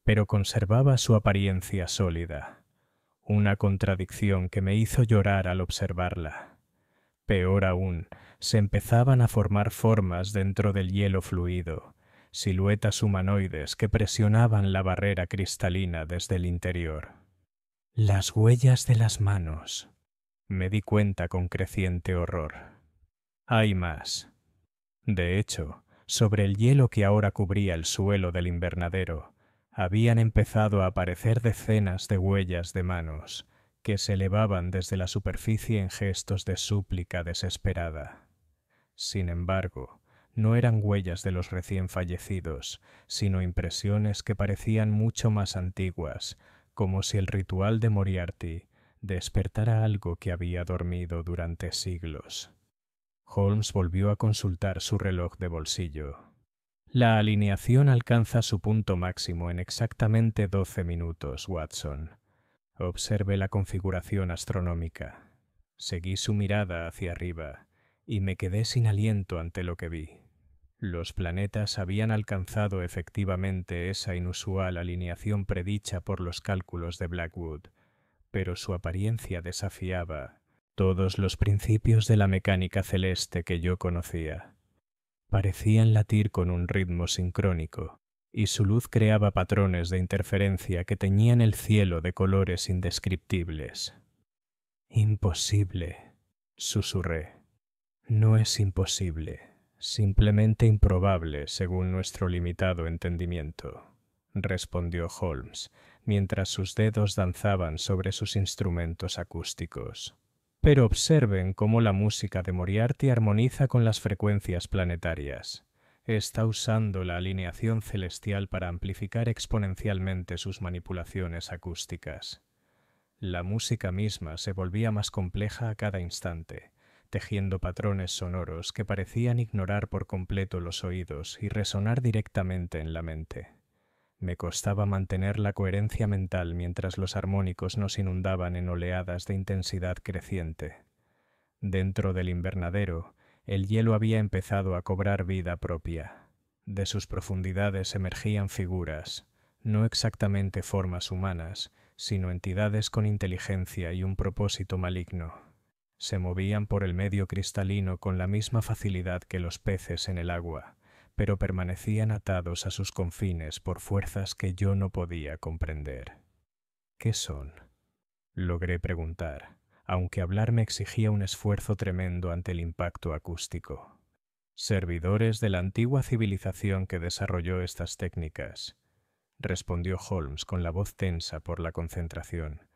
pero conservaba su apariencia sólida, una contradicción que me hizo llorar al observarla. Peor aún, se empezaban a formar formas dentro del hielo fluido, siluetas humanoides que presionaban la barrera cristalina desde el interior. «Las huellas de las manos», me di cuenta con creciente horror. «Hay más». De hecho, sobre el hielo que ahora cubría el suelo del invernadero, habían empezado a aparecer decenas de huellas de manos que se elevaban desde la superficie en gestos de súplica desesperada. Sin embargo, no eran huellas de los recién fallecidos, sino impresiones que parecían mucho más antiguas, como si el ritual de Moriarty despertara algo que había dormido durante siglos. Holmes volvió a consultar su reloj de bolsillo. «La alineación alcanza su punto máximo en exactamente 12 minutos, Watson. Observe la configuración astronómica». Seguí su mirada hacia arriba y me quedé sin aliento ante lo que vi. Los planetas habían alcanzado efectivamente esa inusual alineación predicha por los cálculos de Blackwood, pero su apariencia desafiaba todos los principios de la mecánica celeste que yo conocía. Parecían latir con un ritmo sincrónico, y su luz creaba patrones de interferencia que teñían el cielo de colores indescriptibles. «Imposible», susurré. «No es imposible, simplemente improbable según nuestro limitado entendimiento», respondió Holmes, mientras sus dedos danzaban sobre sus instrumentos acústicos. «Pero observen cómo la música de Moriarty armoniza con las frecuencias planetarias. Está usando la alineación celestial para amplificar exponencialmente sus manipulaciones acústicas». La música misma se volvía más compleja a cada instante, tejiendo patrones sonoros que parecían ignorar por completo los oídos y resonar directamente en la mente. Me costaba mantener la coherencia mental mientras los armónicos nos inundaban en oleadas de intensidad creciente. Dentro del invernadero, el hielo había empezado a cobrar vida propia. De sus profundidades emergían figuras, no exactamente formas humanas, sino entidades con inteligencia y un propósito maligno. Se movían por el medio cristalino con la misma facilidad que los peces en el agua, pero permanecían atados a sus confines por fuerzas que yo no podía comprender. ¿Qué son? Logré preguntar, aunque hablar me exigía un esfuerzo tremendo ante el impacto acústico. Servidores de la antigua civilización que desarrolló estas técnicas, respondió Holmes con la voz tensa por la concentración.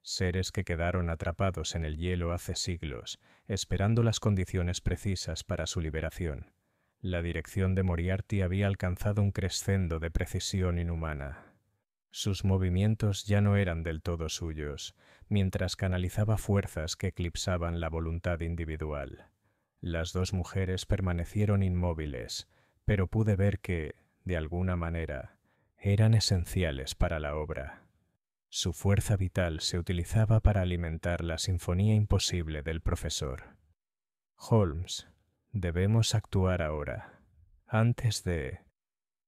Seres que quedaron atrapados en el hielo hace siglos, esperando las condiciones precisas para su liberación. La dirección de Moriarty había alcanzado un crescendo de precisión inhumana. Sus movimientos ya no eran del todo suyos, mientras canalizaba fuerzas que eclipsaban la voluntad individual. Las dos mujeres permanecieron inmóviles, pero pude ver que, de alguna manera, eran esenciales para la obra. Su fuerza vital se utilizaba para alimentar la sinfonía imposible del profesor. Holmes, debemos actuar ahora. Antes de...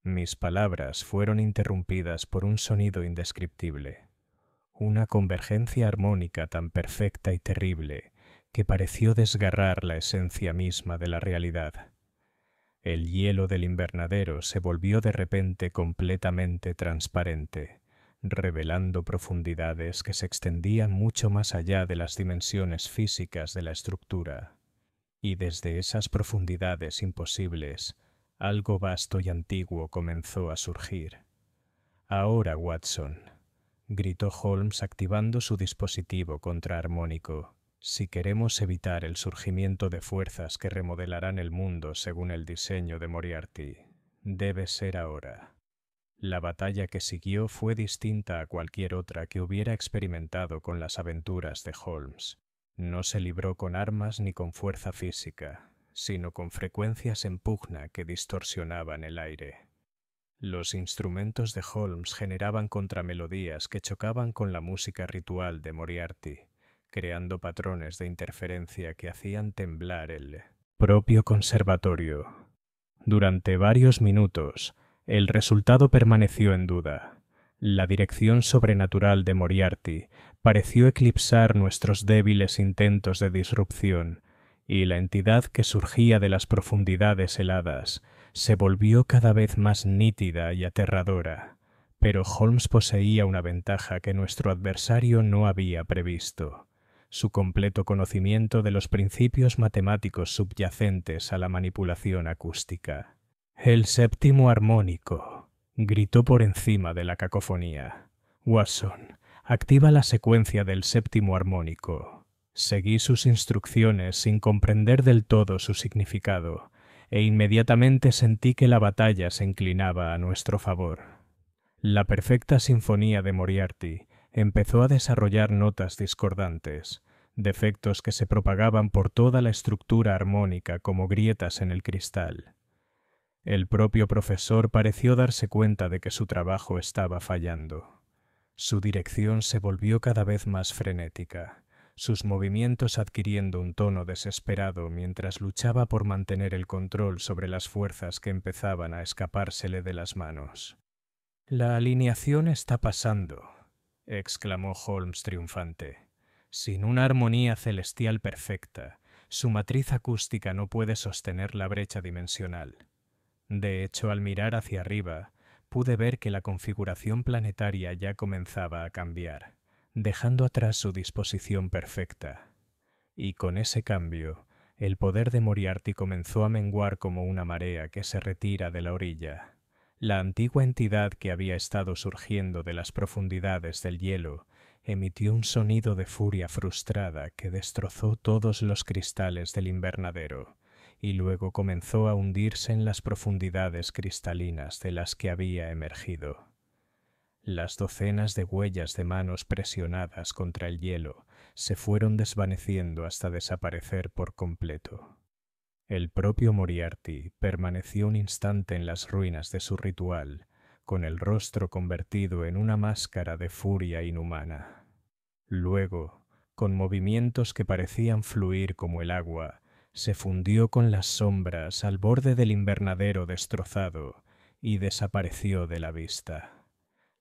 Mis palabras fueron interrumpidas por un sonido indescriptible, una convergencia armónica tan perfecta y terrible que pareció desgarrar la esencia misma de la realidad. El hielo del invernadero se volvió de repente completamente transparente, revelando profundidades que se extendían mucho más allá de las dimensiones físicas de la estructura. Y desde esas profundidades imposibles, algo vasto y antiguo comenzó a surgir. «Ahora, Watson», gritó Holmes activando su dispositivo contraarmónico, «si queremos evitar el surgimiento de fuerzas que remodelarán el mundo según el diseño de Moriarty, debe ser ahora». La batalla que siguió fue distinta a cualquier otra que hubiera experimentado con las aventuras de Holmes. No se libró con armas ni con fuerza física, sino con frecuencias en pugna que distorsionaban el aire. Los instrumentos de Holmes generaban contramelodías que chocaban con la música ritual de Moriarty, creando patrones de interferencia que hacían temblar el propio conservatorio. Durante varios minutos, el resultado permaneció en duda. La dirección sobrenatural de Moriarty pareció eclipsar nuestros débiles intentos de disrupción, y la entidad que surgía de las profundidades heladas se volvió cada vez más nítida y aterradora. Pero Holmes poseía una ventaja que nuestro adversario no había previsto: su completo conocimiento de los principios matemáticos subyacentes a la manipulación acústica. «El séptimo armónico», gritó por encima de la cacofonía. «Watson, activa la secuencia del séptimo armónico». Seguí sus instrucciones sin comprender del todo su significado, e inmediatamente sentí que la batalla se inclinaba a nuestro favor. La perfecta sinfonía de Moriarty empezó a desarrollar notas discordantes, defectos que se propagaban por toda la estructura armónica como grietas en el cristal. El propio profesor pareció darse cuenta de que su trabajo estaba fallando. Su dirección se volvió cada vez más frenética, sus movimientos adquiriendo un tono desesperado mientras luchaba por mantener el control sobre las fuerzas que empezaban a escapársele de las manos. «La alineación está pasando», exclamó Holmes triunfante. «Sin una armonía celestial perfecta, su matriz acústica no puede sostener la brecha dimensional. De hecho, al mirar hacia arriba, pude ver que la configuración planetaria ya comenzaba a cambiar, dejando atrás su disposición perfecta. Y con ese cambio, el poder de Moriarty comenzó a menguar como una marea que se retira de la orilla. La antigua entidad que había estado surgiendo de las profundidades del hielo emitió un sonido de furia frustrada que destrozó todos los cristales del invernadero, y luego comenzó a hundirse en las profundidades cristalinas de las que había emergido. Las docenas de huellas de manos presionadas contra el hielo se fueron desvaneciendo hasta desaparecer por completo. El propio Moriarty permaneció un instante en las ruinas de su ritual, con el rostro convertido en una máscara de furia inhumana. Luego, con movimientos que parecían fluir como el agua, se fundió con las sombras al borde del invernadero destrozado y desapareció de la vista.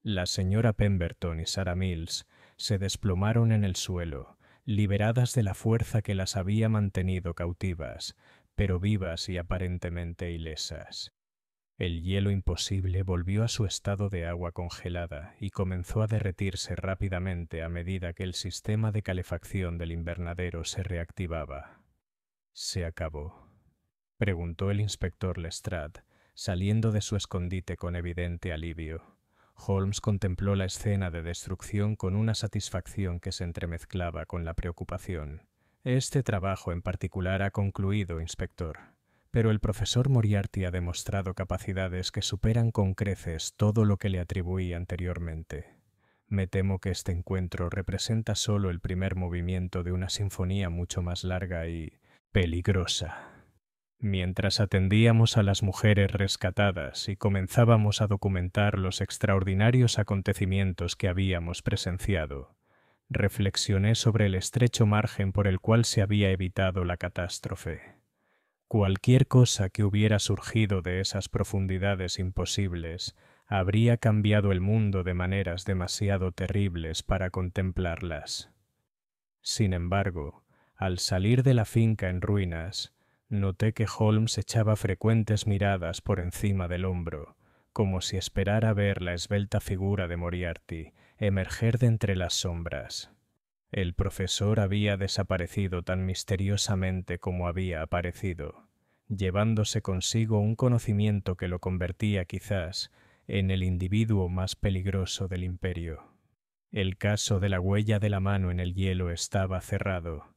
La señora Pemberton y Sarah Mills se desplomaron en el suelo, liberadas de la fuerza que las había mantenido cautivas, pero vivas y aparentemente ilesas. El hielo imposible volvió a su estado de agua congelada y comenzó a derretirse rápidamente a medida que el sistema de calefacción del invernadero se reactivaba. ¿Se acabó?, preguntó el inspector Lestrade, saliendo de su escondite con evidente alivio. Holmes contempló la escena de destrucción con una satisfacción que se entremezclaba con la preocupación. Este trabajo en particular ha concluido, inspector, pero el profesor Moriarty ha demostrado capacidades que superan con creces todo lo que le atribuí anteriormente. Me temo que este encuentro representa solo el primer movimiento de una sinfonía mucho más larga y peligrosa. Mientras atendíamos a las mujeres rescatadas y comenzábamos a documentar los extraordinarios acontecimientos que habíamos presenciado, reflexioné sobre el estrecho margen por el cual se había evitado la catástrofe. Cualquier cosa que hubiera surgido de esas profundidades imposibles habría cambiado el mundo de maneras demasiado terribles para contemplarlas. Sin embargo, al salir de la finca en ruinas, noté que Holmes echaba frecuentes miradas por encima del hombro, como si esperara ver la esbelta figura de Moriarty emerger de entre las sombras. El profesor había desaparecido tan misteriosamente como había aparecido, llevándose consigo un conocimiento que lo convertía quizás en el individuo más peligroso del imperio. El caso de la huella de la mano en el hielo estaba cerrado,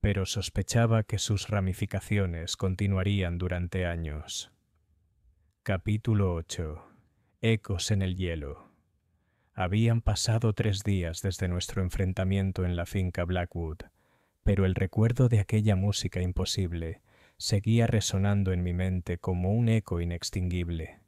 pero sospechaba que sus ramificaciones continuarían durante años. Capítulo 8. Ecos en el hielo. Habían pasado 3 días desde nuestro enfrentamiento en la finca Blackwood, pero el recuerdo de aquella música imposible seguía resonando en mi mente como un eco inextinguible.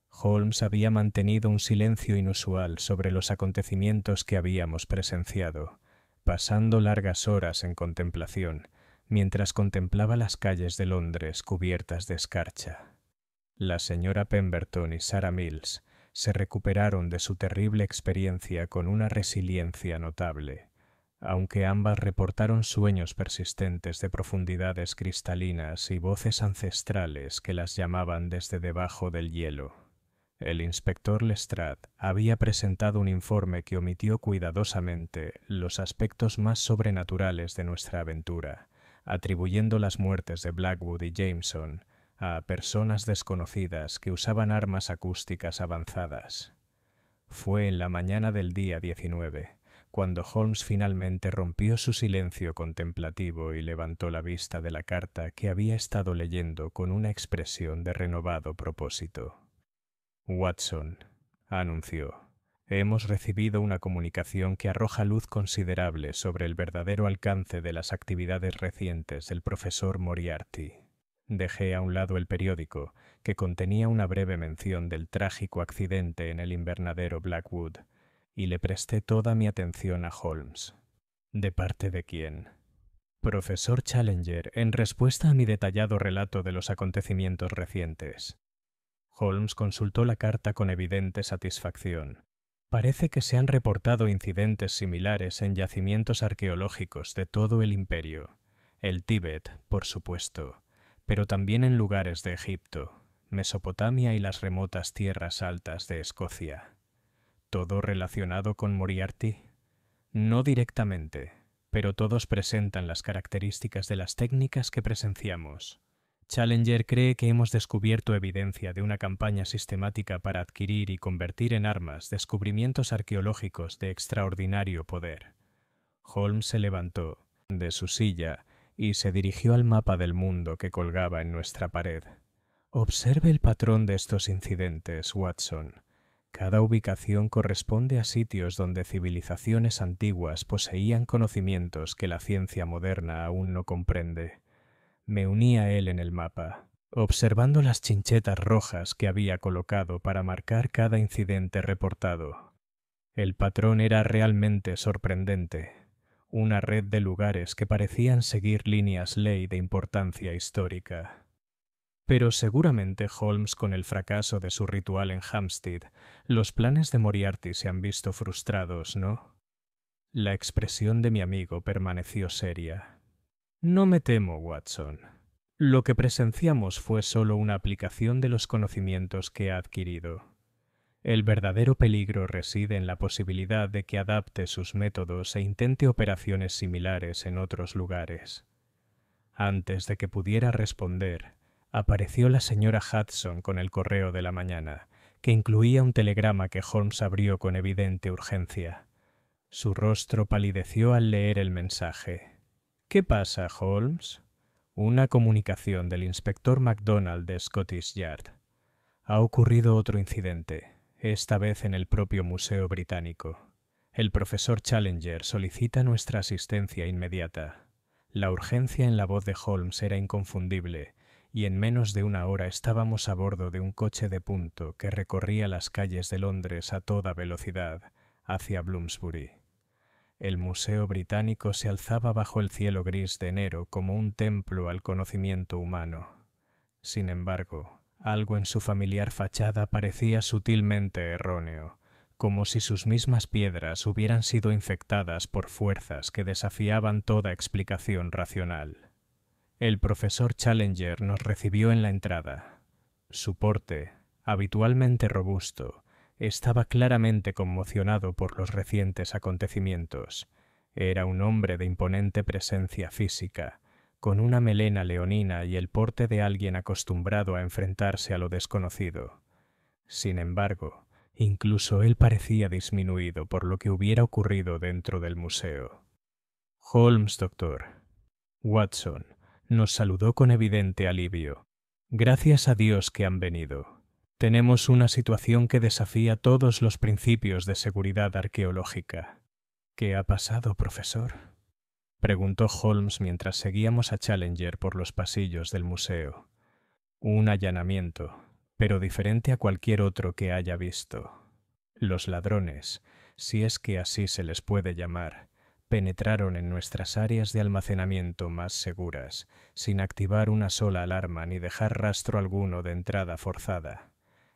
Holmes había mantenido un silencio inusual sobre los acontecimientos que habíamos presenciado, pasando largas horas en contemplación, mientras contemplaba las calles de Londres cubiertas de escarcha. La señora Pemberton y Sarah Mills se recuperaron de su terrible experiencia con una resiliencia notable, aunque ambas reportaron sueños persistentes de profundidades cristalinas y voces ancestrales que las llamaban desde debajo del hielo. El inspector Lestrade había presentado un informe que omitió cuidadosamente los aspectos más sobrenaturales de nuestra aventura, atribuyendo las muertes de Blackwood y Jameson a personas desconocidas que usaban armas acústicas avanzadas. Fue en la mañana del día 19, cuando Holmes finalmente rompió su silencio contemplativo y levantó la vista de la carta que había estado leyendo con una expresión de renovado propósito. Watson, anunció, hemos recibido una comunicación que arroja luz considerable sobre el verdadero alcance de las actividades recientes del profesor Moriarty. Dejé a un lado el periódico, que contenía una breve mención del trágico accidente en el invernadero Blackwood, y le presté toda mi atención a Holmes. ¿De parte de quién? Profesor Challenger, en respuesta a mi detallado relato de los acontecimientos recientes. Holmes consultó la carta con evidente satisfacción. Parece que se han reportado incidentes similares en yacimientos arqueológicos de todo el imperio. El Tíbet, por supuesto, pero también en lugares de Egipto, Mesopotamia y las remotas tierras altas de Escocia. ¿Todo relacionado con Moriarty? No directamente, pero todos presentan las características de las técnicas que presenciamos. Challenger cree que hemos descubierto evidencia de una campaña sistemática para adquirir y convertir en armas descubrimientos arqueológicos de extraordinario poder. Holmes se levantó de su silla y se dirigió al mapa del mundo que colgaba en nuestra pared. Observe el patrón de estos incidentes, Watson. Cada ubicación corresponde a sitios donde civilizaciones antiguas poseían conocimientos que la ciencia moderna aún no comprende. Me uní a él en el mapa, observando las chinchetas rojas que había colocado para marcar cada incidente reportado. El patrón era realmente sorprendente, una red de lugares que parecían seguir líneas ley de importancia histórica. Pero seguramente Holmes, con el fracaso de su ritual en Hampstead, los planes de Moriarty se han visto frustrados, ¿no? La expresión de mi amigo permaneció seria. No me temo, Watson. Lo que presenciamos fue solo una aplicación de los conocimientos que ha adquirido. El verdadero peligro reside en la posibilidad de que adapte sus métodos e intente operaciones similares en otros lugares. Antes de que pudiera responder, apareció la señora Hudson con el correo de la mañana, que incluía un telegrama que Holmes abrió con evidente urgencia. Su rostro palideció al leer el mensaje. «¿Qué pasa, Holmes?» «Una comunicación del inspector MacDonald de Scottish Yard. Ha ocurrido otro incidente, esta vez en el propio Museo Británico. El profesor Challenger solicita nuestra asistencia inmediata». La urgencia en la voz de Holmes era inconfundible, y en menos de una hora estábamos a bordo de un coche de punto que recorría las calles de Londres a toda velocidad, hacia Bloomsbury. El Museo Británico se alzaba bajo el cielo gris de enero como un templo al conocimiento humano. Sin embargo, algo en su familiar fachada parecía sutilmente erróneo, como si sus mismas piedras hubieran sido infectadas por fuerzas que desafiaban toda explicación racional. El profesor Challenger nos recibió en la entrada. Su porte, habitualmente robusto, estaba claramente conmocionado por los recientes acontecimientos. Era un hombre de imponente presencia física, con una melena leonina y el porte de alguien acostumbrado a enfrentarse a lo desconocido. Sin embargo, incluso él parecía disminuido por lo que hubiera ocurrido dentro del museo. «Holmes, doctor». Watson nos saludó con evidente alivio. «Gracias a Dios que han venido. Tenemos una situación que desafía todos los principios de seguridad arqueológica». «¿Qué ha pasado, profesor?», preguntó Holmes mientras seguíamos a Challenger por los pasillos del museo. «Un allanamiento, pero diferente a cualquier otro que haya visto. Los ladrones, si es que así se les puede llamar, penetraron en nuestras áreas de almacenamiento más seguras, sin activar una sola alarma ni dejar rastro alguno de entrada forzada.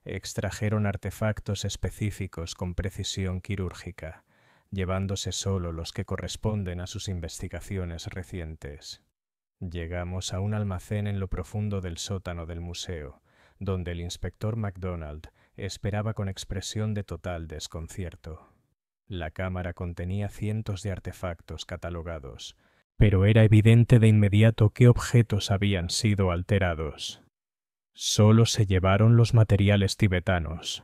Extrajeron artefactos específicos con precisión quirúrgica, llevándose solo los que corresponden a sus investigaciones recientes. Llegamos a un almacén en lo profundo del sótano del museo, donde el inspector MacDonald esperaba con expresión de total desconcierto. La cámara contenía cientos de artefactos catalogados, pero era evidente de inmediato qué objetos habían sido alterados. «Solo se llevaron los materiales tibetanos»,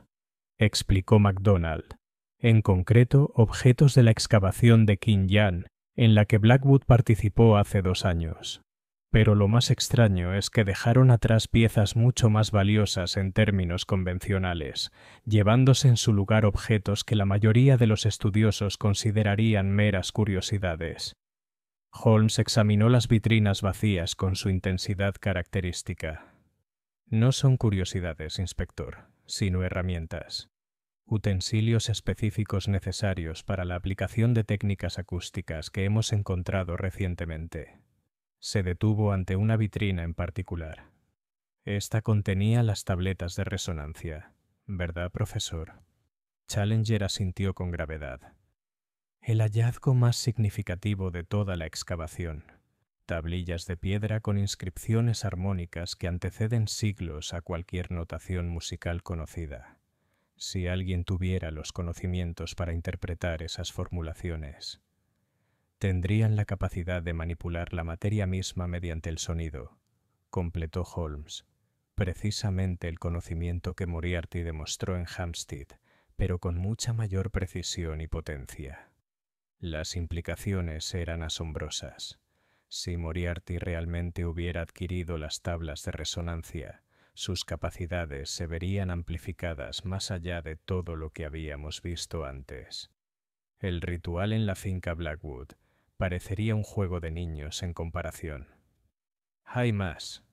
explicó MacDonald, «en concreto objetos de la excavación de Qin Yan, en la que Blackwood participó hace 2 años. Pero lo más extraño es que dejaron atrás piezas mucho más valiosas en términos convencionales, llevándose en su lugar objetos que la mayoría de los estudiosos considerarían meras curiosidades». Holmes examinó las vitrinas vacías con su intensidad característica. «No son curiosidades, inspector, sino herramientas. Utensilios específicos necesarios para la aplicación de técnicas acústicas que hemos encontrado recientemente». Se detuvo ante una vitrina en particular. Esta contenía las tabletas de resonancia, ¿verdad, profesor? Challenger asintió con gravedad. «El hallazgo más significativo de toda la excavación. Tablillas de piedra con inscripciones armónicas que anteceden siglos a cualquier notación musical conocida. Si alguien tuviera los conocimientos para interpretar esas formulaciones, tendrían la capacidad de manipular la materia misma mediante el sonido», completó Holmes. «Precisamente el conocimiento que Moriarty demostró en Hampstead, pero con mucha mayor precisión y potencia. Las implicaciones eran asombrosas. Si Moriarty realmente hubiera adquirido las tablas de resonancia, sus capacidades se verían amplificadas más allá de todo lo que habíamos visto antes. El ritual en la finca Blackwood parecería un juego de niños en comparación». «Hay más»,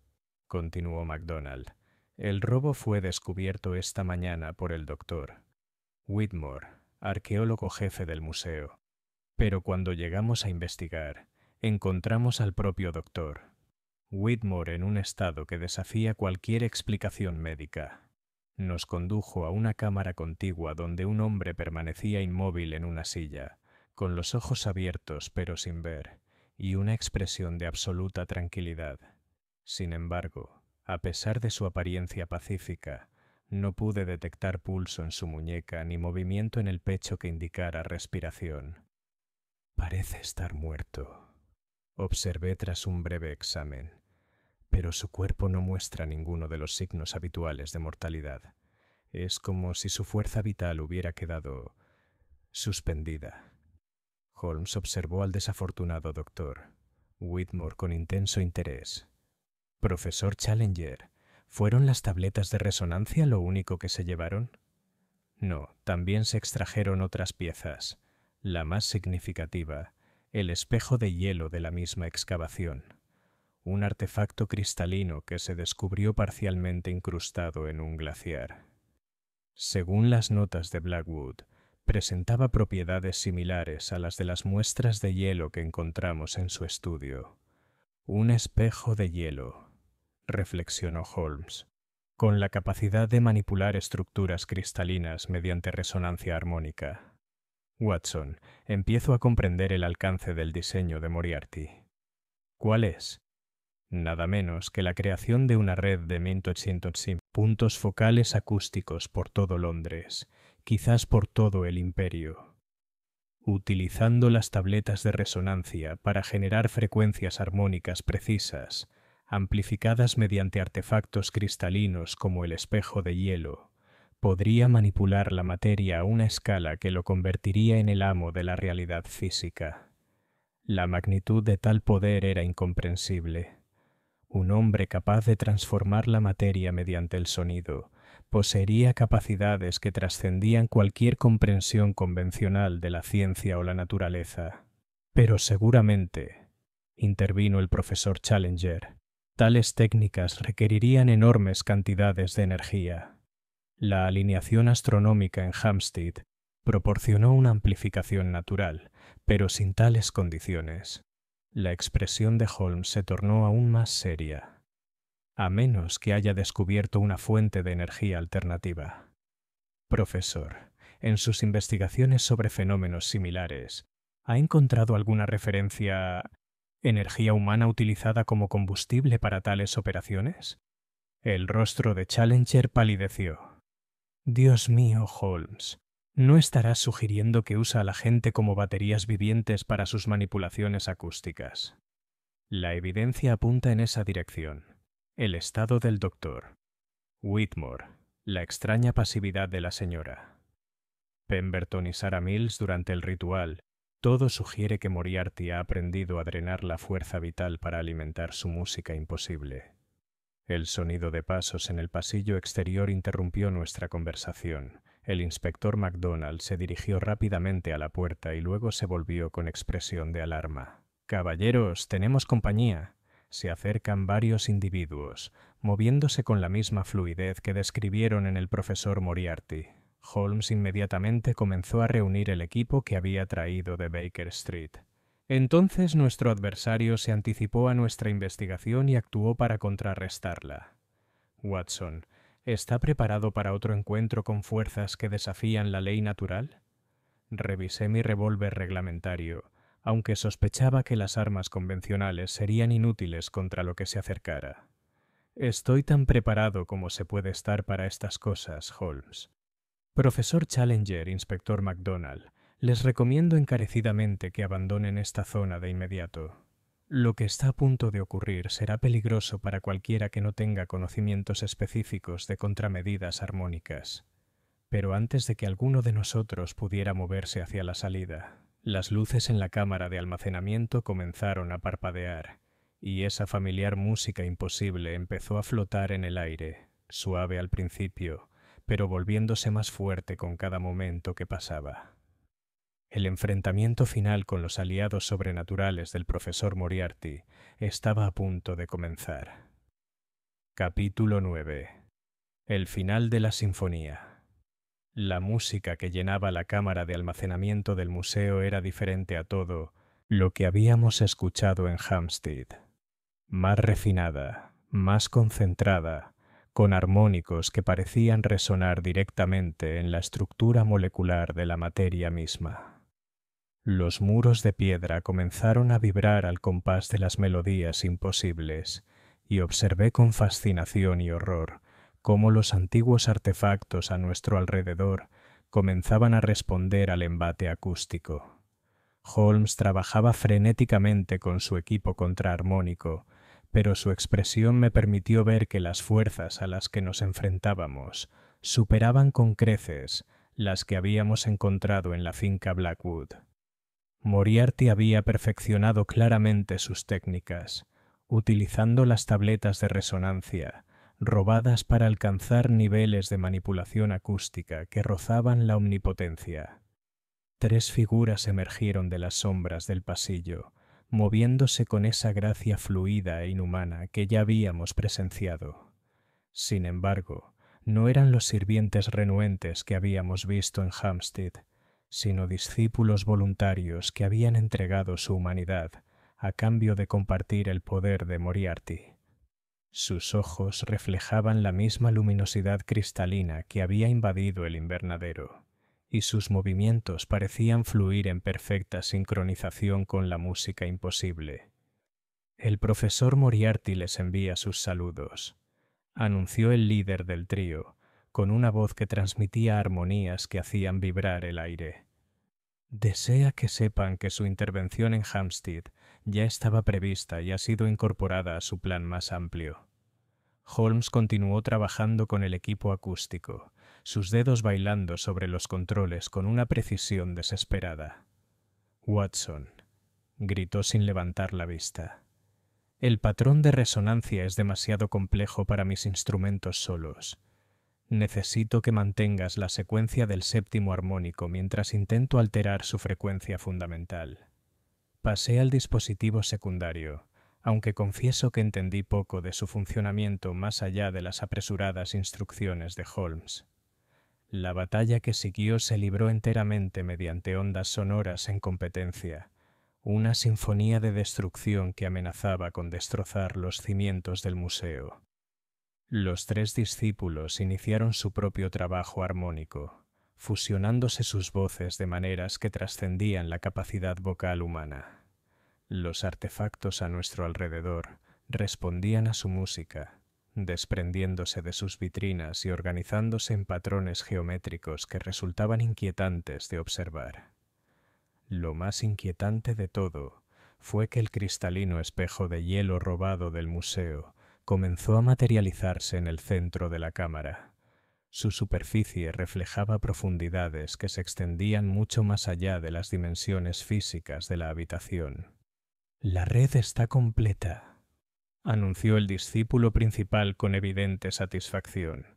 continuó MacDonald. «El robo fue descubierto esta mañana por el doctor Whitmore, arqueólogo jefe del museo. Pero cuando llegamos a investigar, encontramos al propio doctor. Whitmore en un estado que desafía cualquier explicación médica. Nos condujo a una cámara contigua donde un hombre permanecía inmóvil en una silla, con los ojos abiertos pero sin ver, y una expresión de absoluta tranquilidad. Sin embargo, a pesar de su apariencia pacífica, no pude detectar pulso en su muñeca ni movimiento en el pecho que indicara respiración. Parece estar muerto, observé tras un breve examen, pero su cuerpo no muestra ninguno de los signos habituales de mortalidad. Es como si su fuerza vital hubiera quedado suspendida. Holmes observó al desafortunado doctor. Whitmore con intenso interés. Profesor Challenger, ¿fueron las tabletas de resonancia lo único que se llevaron? No, también se extrajeron otras piezas. La más significativa, el espejo de hielo de la misma excavación. Un artefacto cristalino que se descubrió parcialmente incrustado en un glaciar. Según las notas de Blackwood, presentaba propiedades similares a las de las muestras de hielo que encontramos en su estudio. Un espejo de hielo, reflexionó Holmes, con la capacidad de manipular estructuras cristalinas mediante resonancia armónica. Watson, empiezo a comprender el alcance del diseño de Moriarty. ¿Cuál es? Nada menos que la creación de una red de 1800 puntos focales acústicos por todo Londres, quizás por todo el imperio, utilizando las tabletas de resonancia para generar frecuencias armónicas precisas, amplificadas mediante artefactos cristalinos como el espejo de hielo. Podría manipular la materia a una escala que lo convertiría en el amo de la realidad física. La magnitud de tal poder era incomprensible. Un hombre capaz de transformar la materia mediante el sonido poseería capacidades que trascendían cualquier comprensión convencional de la ciencia o la naturaleza. Pero seguramente, intervino el profesor Challenger, tales técnicas requerirían enormes cantidades de energía. La alineación astronómica en Hampstead proporcionó una amplificación natural, pero sin tales condiciones. La expresión de Holmes se tornó aún más seria. A menos que haya descubierto una fuente de energía alternativa. Profesor, en sus investigaciones sobre fenómenos similares, ¿ha encontrado alguna referencia a energía humana utilizada como combustible para tales operaciones? El rostro de Challenger palideció. Dios mío, Holmes, ¿no estarás sugiriendo que usa a la gente como baterías vivientes para sus manipulaciones acústicas? La evidencia apunta en esa dirección. El estado del doctor. Whitmore. La extraña pasividad de la señora. Pemberton y Sarah Mills durante el ritual. Todo sugiere que Moriarty ha aprendido a drenar la fuerza vital para alimentar su música imposible. El sonido de pasos en el pasillo exterior interrumpió nuestra conversación. El inspector MacDonald se dirigió rápidamente a la puerta y luego se volvió con expresión de alarma. «Caballeros, tenemos compañía». Se acercan varios individuos, moviéndose con la misma fluidez que describieron en el profesor Moriarty. Holmes inmediatamente comenzó a reunir el equipo que había traído de Baker Street. Entonces nuestro adversario se anticipó a nuestra investigación y actuó para contrarrestarla. Watson, ¿está preparado para otro encuentro con fuerzas que desafían la ley natural? Revisé mi revólver reglamentario, aunque sospechaba que las armas convencionales serían inútiles contra lo que se acercara. Estoy tan preparado como se puede estar para estas cosas, Holmes. Profesor Challenger, inspector MacDonald, les recomiendo encarecidamente que abandonen esta zona de inmediato. Lo que está a punto de ocurrir será peligroso para cualquiera que no tenga conocimientos específicos de contramedidas armónicas. Pero antes de que alguno de nosotros pudiera moverse hacia la salida, las luces en la cámara de almacenamiento comenzaron a parpadear, y esa familiar música imposible empezó a flotar en el aire, suave al principio, pero volviéndose más fuerte con cada momento que pasaba. El enfrentamiento final con los aliados sobrenaturales del profesor Moriarty estaba a punto de comenzar. Capítulo 9. El final de la sinfonía. La música que llenaba la cámara de almacenamiento del museo era diferente a todo lo que habíamos escuchado en Hampstead. más refinada, más concentrada, con armónicos que parecían resonar directamente en la estructura molecular de la materia misma. Los muros de piedra comenzaron a vibrar al compás de las melodías imposibles, y observé con fascinación y horror cómo los antiguos artefactos a nuestro alrededor comenzaban a responder al embate acústico. Holmes trabajaba frenéticamente con su equipo contraarmónico, pero su expresión me permitió ver que las fuerzas a las que nos enfrentábamos superaban con creces las que habíamos encontrado en la finca Blackwood. Moriarty había perfeccionado claramente sus técnicas, utilizando las tabletas de resonancia, robadas para alcanzar niveles de manipulación acústica que rozaban la omnipotencia. 3 figuras emergieron de las sombras del pasillo, moviéndose con esa gracia fluida e inhumana que ya habíamos presenciado. Sin embargo, no eran los sirvientes renuentes que habíamos visto en Hampstead, sino discípulos voluntarios que habían entregado su humanidad a cambio de compartir el poder de Moriarty. Sus ojos reflejaban la misma luminosidad cristalina que había invadido el invernadero, y sus movimientos parecían fluir en perfecta sincronización con la música imposible. El profesor Moriarty les envía sus saludos, anunció el líder del trío, con una voz que transmitía armonías que hacían vibrar el aire. Desea que sepan que su intervención en Hampstead ya estaba prevista y ha sido incorporada a su plan más amplio. Holmes continuó trabajando con el equipo acústico, sus dedos bailando sobre los controles con una precisión desesperada. «Watson», gritó sin levantar la vista. «El patrón de resonancia es demasiado complejo para mis instrumentos solos. Necesito que mantengas la secuencia del séptimo armónico mientras intento alterar su frecuencia fundamental». Pasé al dispositivo secundario, aunque confieso que entendí poco de su funcionamiento más allá de las apresuradas instrucciones de Holmes. La batalla que siguió se libró enteramente mediante ondas sonoras en competencia, una sinfonía de destrucción que amenazaba con destrozar los cimientos del museo. Los 3 discípulos iniciaron su propio trabajo armónico, fusionándose sus voces de maneras que trascendían la capacidad vocal humana. Los artefactos a nuestro alrededor respondían a su música, desprendiéndose de sus vitrinas y organizándose en patrones geométricos que resultaban inquietantes de observar. Lo más inquietante de todo fue que el cristalino espejo de hielo robado del museo comenzó a materializarse en el centro de la cámara. Su superficie reflejaba profundidades que se extendían mucho más allá de las dimensiones físicas de la habitación. «La red está completa», anunció el discípulo principal con evidente satisfacción.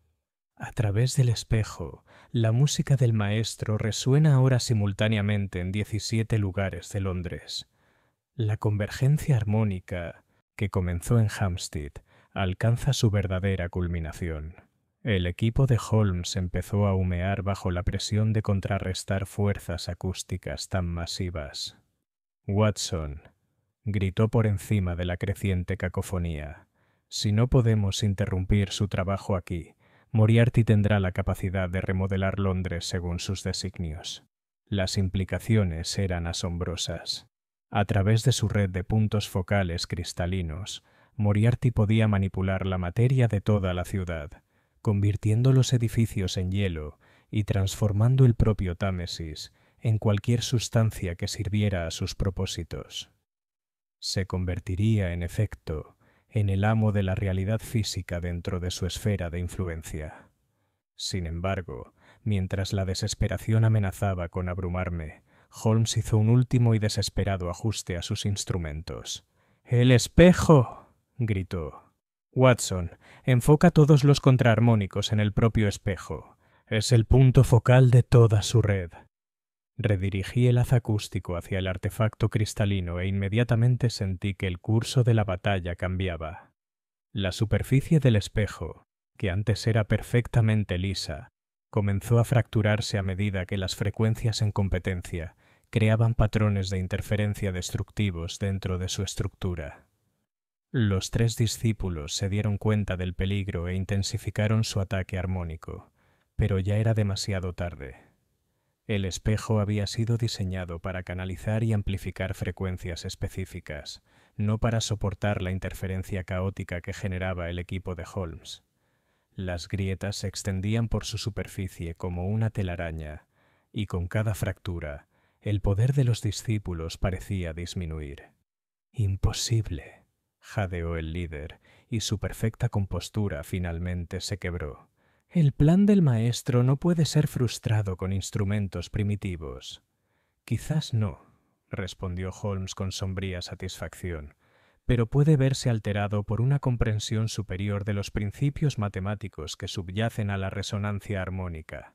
«A través del espejo, la música del maestro resuena ahora simultáneamente en 17 lugares de Londres. La convergencia armónica, que comenzó en Hampstead, alcanza su verdadera culminación». El equipo de Holmes empezó a humear bajo la presión de contrarrestar fuerzas acústicas tan masivas. «Watson», gritó por encima de la creciente cacofonía, «si no podemos interrumpir su trabajo aquí, Moriarty tendrá la capacidad de remodelar Londres según sus designios». Las implicaciones eran asombrosas. A través de su red de puntos focales cristalinos, Moriarty podía manipular la materia de toda la ciudad, convirtiendo los edificios en hielo y transformando el propio Támesis en cualquier sustancia que sirviera a sus propósitos. Se convertiría, en efecto, en el amo de la realidad física dentro de su esfera de influencia. Sin embargo, mientras la desesperación amenazaba con abrumarme, Holmes hizo un último y desesperado ajuste a sus instrumentos. «¡El espejo!», gritó. «Watson, enfoca todos los contraarmónicos en el propio espejo. Es el punto focal de toda su red». Redirigí el haz acústico hacia el artefacto cristalino e inmediatamente sentí que el curso de la batalla cambiaba. La superficie del espejo, que antes era perfectamente lisa, comenzó a fracturarse a medida que las frecuencias en competencia creaban patrones de interferencia destructivos dentro de su estructura. Los 3 discípulos se dieron cuenta del peligro e intensificaron su ataque armónico, pero ya era demasiado tarde. El espejo había sido diseñado para canalizar y amplificar frecuencias específicas, no para soportar la interferencia caótica que generaba el equipo de Holmes. Las grietas se extendían por su superficie como una telaraña, y con cada fractura, el poder de los discípulos parecía disminuir. «Imposible», jadeó el líder, y su perfecta compostura finalmente se quebró. «El plan del maestro no puede ser frustrado con instrumentos primitivos». «Quizás no», respondió Holmes con sombría satisfacción, «pero puede verse alterado por una comprensión superior de los principios matemáticos que subyacen a la resonancia armónica.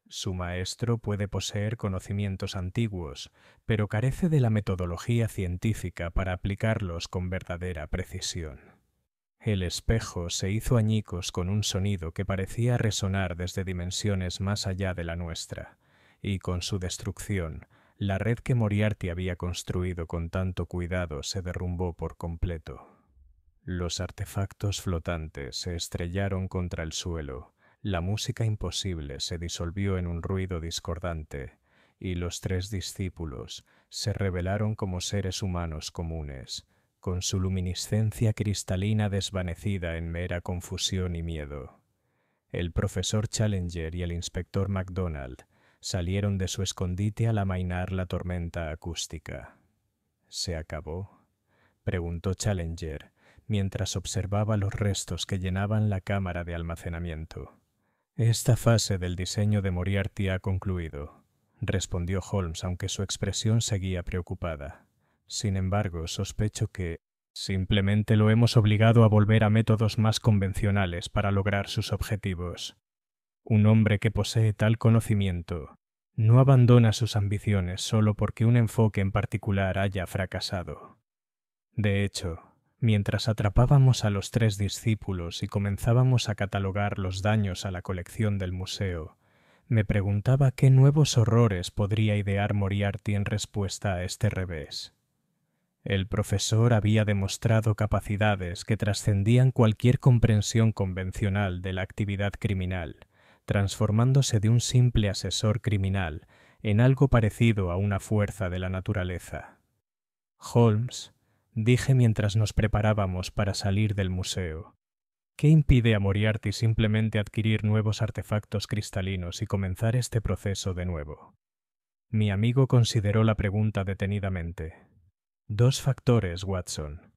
Su maestro puede poseer conocimientos antiguos, pero carece de la metodología científica para aplicarlos con verdadera precisión». El espejo se hizo añicos con un sonido que parecía resonar desde dimensiones más allá de la nuestra, y con su destrucción, la red que Moriarty había construido con tanto cuidado se derrumbó por completo. Los artefactos flotantes se estrellaron contra el suelo, la música imposible se disolvió en un ruido discordante, y los 3 discípulos se revelaron como seres humanos comunes, con su luminiscencia cristalina desvanecida en mera confusión y miedo. El profesor Challenger y el inspector MacDonald salieron de su escondite al amainar la tormenta acústica. «¿Se acabó?», preguntó Challenger, mientras observaba los restos que llenaban la cámara de almacenamiento. «Esta fase del diseño de Moriarty ha concluido», respondió Holmes, aunque su expresión seguía preocupada. «Sin embargo, sospecho que simplemente lo hemos obligado a volver a métodos más convencionales para lograr sus objetivos. Un hombre que posee tal conocimiento no abandona sus ambiciones solo porque un enfoque en particular haya fracasado. De hecho, mientras atrapábamos a los 3 discípulos y comenzábamos a catalogar los daños a la colección del museo, me preguntaba qué nuevos horrores podría idear Moriarty en respuesta a este revés. El profesor había demostrado capacidades que trascendían cualquier comprensión convencional de la actividad criminal, transformándose de un simple asesor criminal en algo parecido a una fuerza de la naturaleza. «Holmes», dije mientras nos preparábamos para salir del museo, «¿qué impide a Moriarty simplemente adquirir nuevos artefactos cristalinos y comenzar este proceso de nuevo?» Mi amigo consideró la pregunta detenidamente. «2 factores, Watson.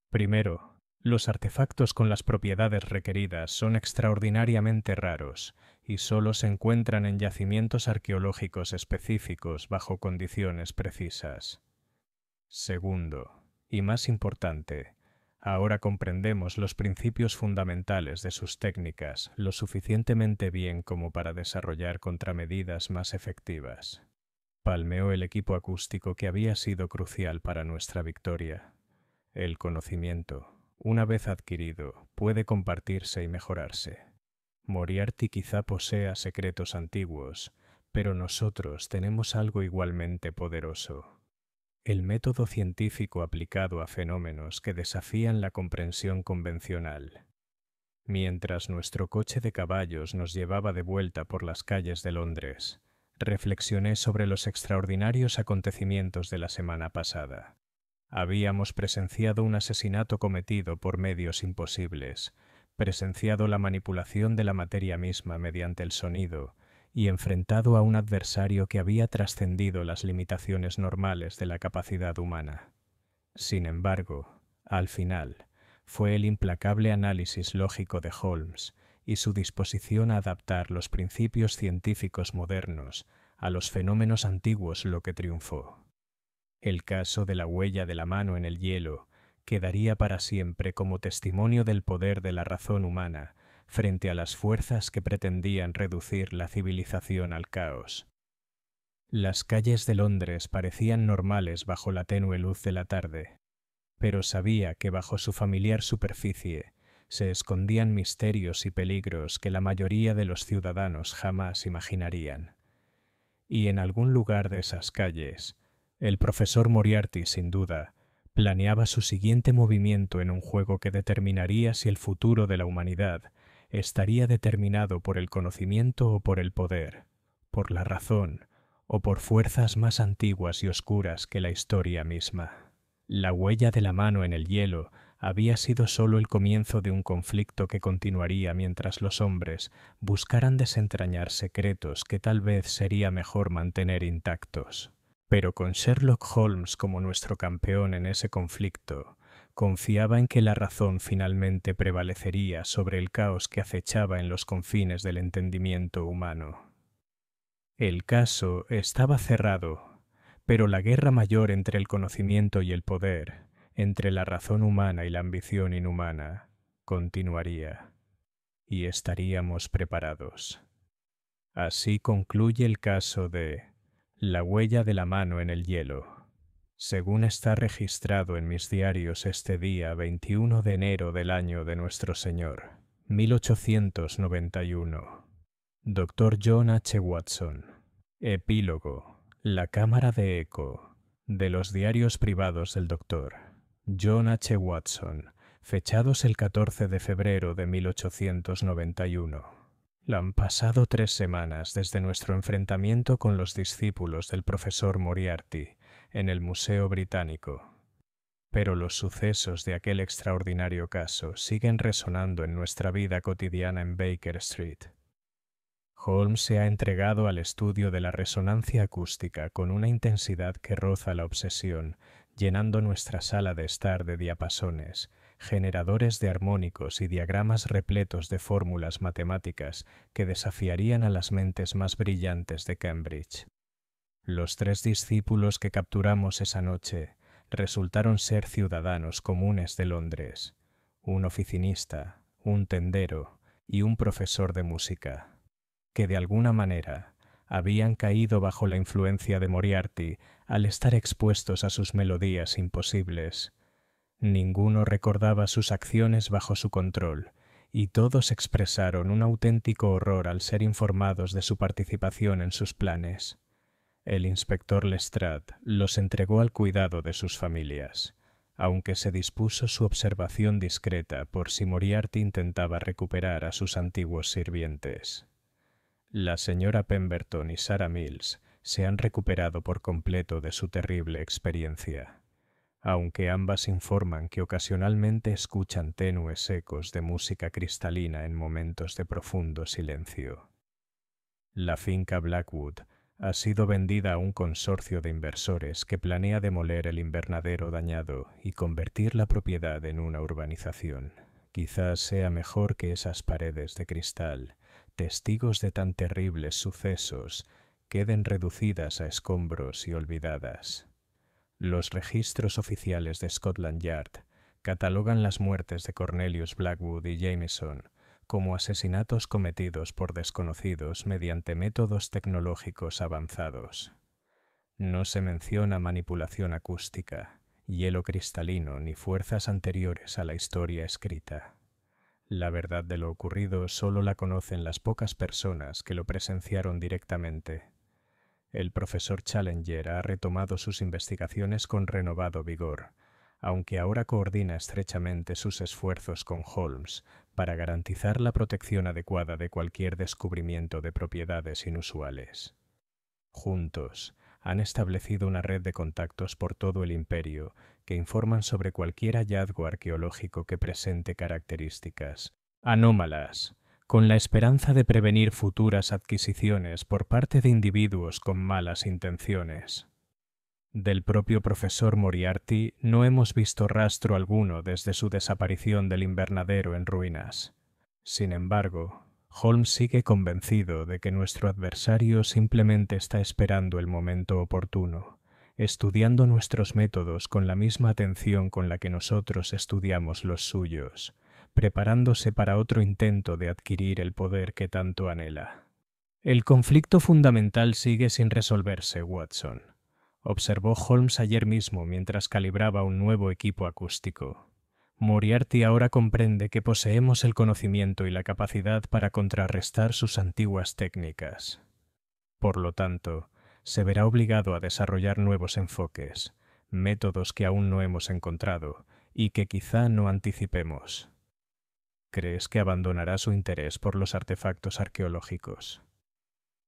Primero, los artefactos con las propiedades requeridas son extraordinariamente raros y solo se encuentran en yacimientos arqueológicos específicos bajo condiciones precisas. Segundo, y más importante, ahora comprendemos los principios fundamentales de sus técnicas lo suficientemente bien como para desarrollar contramedidas más efectivas». Palmeó el equipo acústico que había sido crucial para nuestra victoria. «El conocimiento, una vez adquirido, puede compartirse y mejorarse. Moriarty quizá posea secretos antiguos, pero nosotros tenemos algo igualmente poderoso: el método científico aplicado a fenómenos que desafían la comprensión convencional». Mientras nuestro coche de caballos nos llevaba de vuelta por las calles de Londres, reflexioné sobre los extraordinarios acontecimientos de la semana pasada. Habíamos presenciado un asesinato cometido por medios imposibles, presenciado la manipulación de la materia misma mediante el sonido y enfrentado a un adversario que había trascendido las limitaciones normales de la capacidad humana. Sin embargo, al final, fue el implacable análisis lógico de Holmes y su disposición a adaptar los principios científicos modernos a los fenómenos antiguos lo que triunfó. El caso de la huella de la mano en el hielo quedaría para siempre como testimonio del poder de la razón humana frente a las fuerzas que pretendían reducir la civilización al caos. Las calles de Londres parecían normales bajo la tenue luz de la tarde, pero sabía que bajo su familiar superficie se escondían misterios y peligros que la mayoría de los ciudadanos jamás imaginarían. Y en algún lugar de esas calles, el profesor Moriarty, sin duda, Planeaba su siguiente movimiento en un juego que determinaría si el futuro de la humanidad estaría determinado por el conocimiento o por el poder, por la razón o por fuerzas más antiguas y oscuras que la historia misma. La huella de la mano en el hielo había sido solo el comienzo de un conflicto que continuaría mientras los hombres buscaran desentrañar secretos que tal vez sería mejor mantener intactos. Pero con Sherlock Holmes como nuestro campeón en ese conflicto, confiaba en que la razón finalmente prevalecería sobre el caos que acechaba en los confines del entendimiento humano. El caso estaba cerrado, pero la guerra mayor entre el conocimiento y el poder, entre la razón humana y la ambición inhumana, continuaría, y estaríamos preparados. Así concluye el caso de la huella de la mano en el hielo. Según está registrado en mis diarios este día 21 de enero del año de nuestro Señor, 1891. Dr. John H. Watson. Epílogo. La cámara de eco. De los diarios privados del Dr. John H. Watson, fechados el 14 de febrero de 1891. Han pasado 3 semanas desde nuestro enfrentamiento con los discípulos del profesor Moriarty en el Museo Británico. Pero los sucesos de aquel extraordinario caso siguen resonando en nuestra vida cotidiana en Baker Street. Holmes se ha entregado al estudio de la resonancia acústica con una intensidad que roza la obsesión, llenando nuestra sala de estar de diapasones, generadores de armónicos y diagramas repletos de fórmulas matemáticas que desafiarían a las mentes más brillantes de Cambridge. Los 3 discípulos que capturamos esa noche resultaron ser ciudadanos comunes de Londres, un oficinista, un tendero y un profesor de música, que de alguna manera habían caído bajo la influencia de Moriarty al estar expuestos a sus melodías imposibles. Ninguno recordaba sus acciones bajo su control, y todos expresaron un auténtico horror al ser informados de su participación en sus planes. El inspector Lestrade los entregó al cuidado de sus familias, aunque se dispuso su observación discreta por si Moriarty intentaba recuperar a sus antiguos sirvientes. La señora Pemberton y Sarah Mills se han recuperado por completo de su terrible experiencia, aunque ambas informan que ocasionalmente escuchan tenues ecos de música cristalina en momentos de profundo silencio. La finca Blackwood ha sido vendida a un consorcio de inversores que planea demoler el invernadero dañado y convertir la propiedad en una urbanización. Quizás sea mejor que esas paredes de cristal, testigos de tan terribles sucesos, queden reducidas a escombros y olvidadas. Los registros oficiales de Scotland Yard catalogan las muertes de Cornelius Blackwood y Jameson como asesinatos cometidos por desconocidos mediante métodos tecnológicos avanzados. No se menciona manipulación acústica, hielo cristalino ni fuerzas anteriores a la historia escrita. La verdad de lo ocurrido solo la conocen las pocas personas que lo presenciaron directamente. El profesor Challenger ha retomado sus investigaciones con renovado vigor, aunque ahora coordina estrechamente sus esfuerzos con Holmes para garantizar la protección adecuada de cualquier descubrimiento de propiedades inusuales. Juntos, han establecido una red de contactos por todo el imperio que informan sobre cualquier hallazgo arqueológico que presente características anómalas, con la esperanza de prevenir futuras adquisiciones por parte de individuos con malas intenciones. Del propio profesor Moriarty no hemos visto rastro alguno desde su desaparición del invernadero en ruinas. Sin embargo, Holmes sigue convencido de que nuestro adversario simplemente está esperando el momento oportuno, estudiando nuestros métodos con la misma atención con la que nosotros estudiamos los suyos, preparándose para otro intento de adquirir el poder que tanto anhela. El conflicto fundamental sigue sin resolverse, Watson, observó Holmes ayer mismo mientras calibraba un nuevo equipo acústico. Moriarty ahora comprende que poseemos el conocimiento y la capacidad para contrarrestar sus antiguas técnicas. Por lo tanto, se verá obligado a desarrollar nuevos enfoques, métodos que aún no hemos encontrado y que quizá no anticipemos. ¿Crees que abandonará su interés por los artefactos arqueológicos?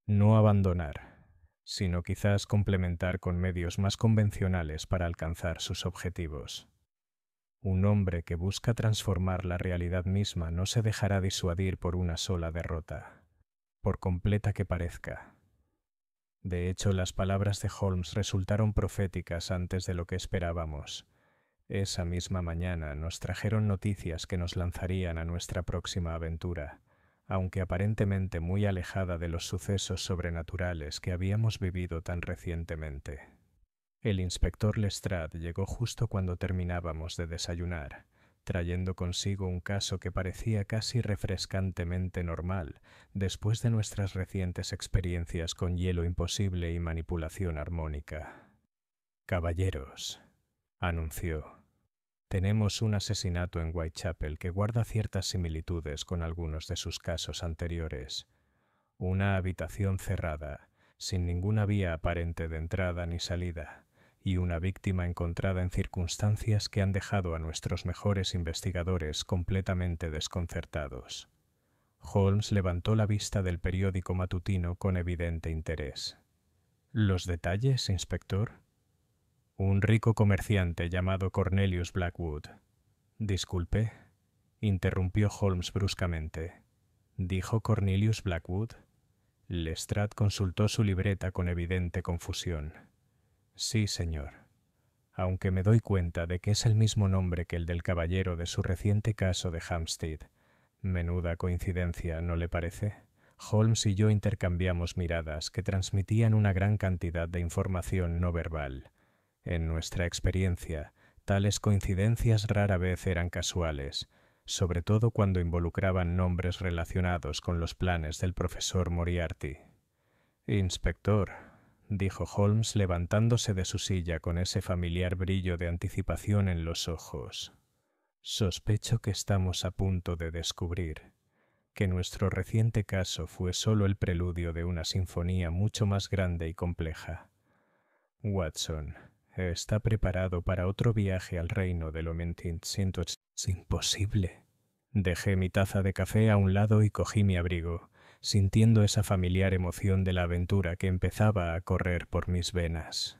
No abandonar, sino quizás complementar con medios más convencionales para alcanzar sus objetivos. Un hombre que busca transformar la realidad misma no se dejará disuadir por una sola derrota, por completa que parezca. De hecho, las palabras de Holmes resultaron proféticas antes de lo que esperábamos. Esa misma mañana nos trajeron noticias que nos lanzarían a nuestra próxima aventura, aunque aparentemente muy alejada de los sucesos sobrenaturales que habíamos vivido tan recientemente. El inspector Lestrade llegó justo cuando terminábamos de desayunar, trayendo consigo un caso que parecía casi refrescantemente normal después de nuestras recientes experiencias con hielo imposible y manipulación armónica. «Caballeros», anunció, «tenemos un asesinato en Whitechapel que guarda ciertas similitudes con algunos de sus casos anteriores. Una habitación cerrada, sin ninguna vía aparente de entrada ni salida, y una víctima encontrada en circunstancias que han dejado a nuestros mejores investigadores completamente desconcertados». Holmes levantó la vista del periódico matutino con evidente interés. «¿Los detalles, inspector?» «Un rico comerciante llamado Cornelius Blackwood». «Disculpe», interrumpió Holmes bruscamente. «¿Dijo Cornelius Blackwood?» Lestrade consultó su libreta con evidente confusión. «Sí, señor. Aunque me doy cuenta de que es el mismo nombre que el del caballero de su reciente caso de Hampstead. Menuda coincidencia, ¿no le parece?» Holmes y yo intercambiamos miradas que transmitían una gran cantidad de información no verbal. En nuestra experiencia, tales coincidencias rara vez eran casuales, sobre todo cuando involucraban nombres relacionados con los planes del profesor Moriarty. «Inspector», dijo Holmes levantándose de su silla con ese familiar brillo de anticipación en los ojos, «sospecho que estamos a punto de descubrir que nuestro reciente caso fue solo el preludio de una sinfonía mucho más grande y compleja. Watson está preparado para otro viaje al reino de lo mentint. Es imposible». Dejé mi taza de café a un lado y cogí mi abrigo, sintiendo esa familiar emoción de la aventura que empezaba a correr por mis venas.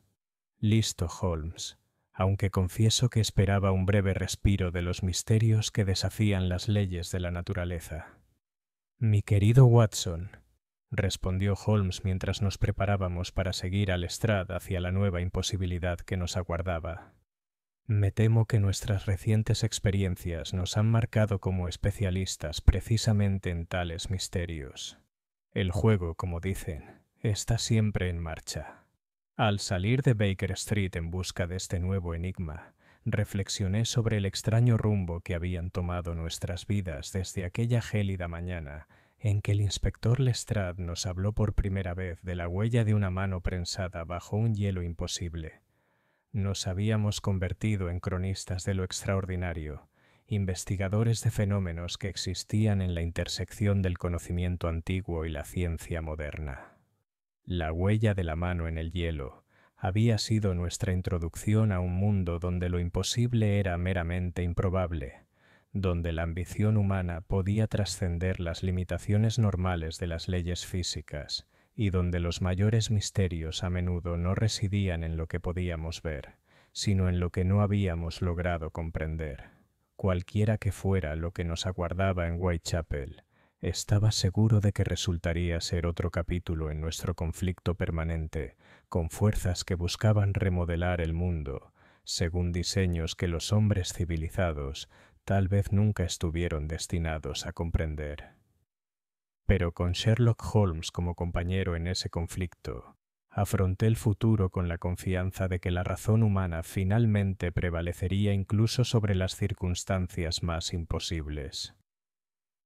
«Listo, Holmes, aunque confieso que esperaba un breve respiro de los misterios que desafían las leyes de la naturaleza». «Mi querido Watson», respondió Holmes mientras nos preparábamos para seguir a Lestrade hacia la nueva imposibilidad que nos aguardaba, «me temo que nuestras recientes experiencias nos han marcado como especialistas precisamente en tales misterios. El juego, como dicen, está siempre en marcha». Al salir de Baker Street en busca de este nuevo enigma, reflexioné sobre el extraño rumbo que habían tomado nuestras vidas desde aquella gélida mañana en que el inspector Lestrade nos habló por primera vez de la huella de una mano prensada bajo un hielo imposible. Nos habíamos convertido en cronistas de lo extraordinario, investigadores de fenómenos que existían en la intersección del conocimiento antiguo y la ciencia moderna. La huella de la mano en el hielo había sido nuestra introducción a un mundo donde lo imposible era meramente improbable, donde la ambición humana podía trascender las limitaciones normales de las leyes físicas y donde los mayores misterios a menudo no residían en lo que podíamos ver, sino en lo que no habíamos logrado comprender. Cualquiera que fuera lo que nos aguardaba en Whitechapel, estaba seguro de que resultaría ser otro capítulo en nuestro conflicto permanente con fuerzas que buscaban remodelar el mundo según diseños que los hombres civilizados tal vez nunca estuvieron destinados a comprender. Pero con Sherlock Holmes como compañero en ese conflicto, afronté el futuro con la confianza de que la razón humana finalmente prevalecería incluso sobre las circunstancias más imposibles.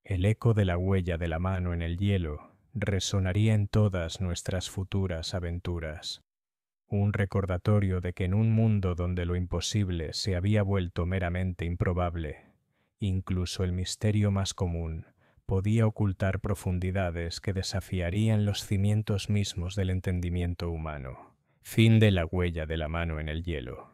El eco de la huella de la mano en el hielo resonaría en todas nuestras futuras aventuras. Un recordatorio de que en un mundo donde lo imposible se había vuelto meramente improbable, incluso el misterio más común podía ocultar profundidades que desafiarían los cimientos mismos del entendimiento humano. Fin de la huella de la mano en el hielo.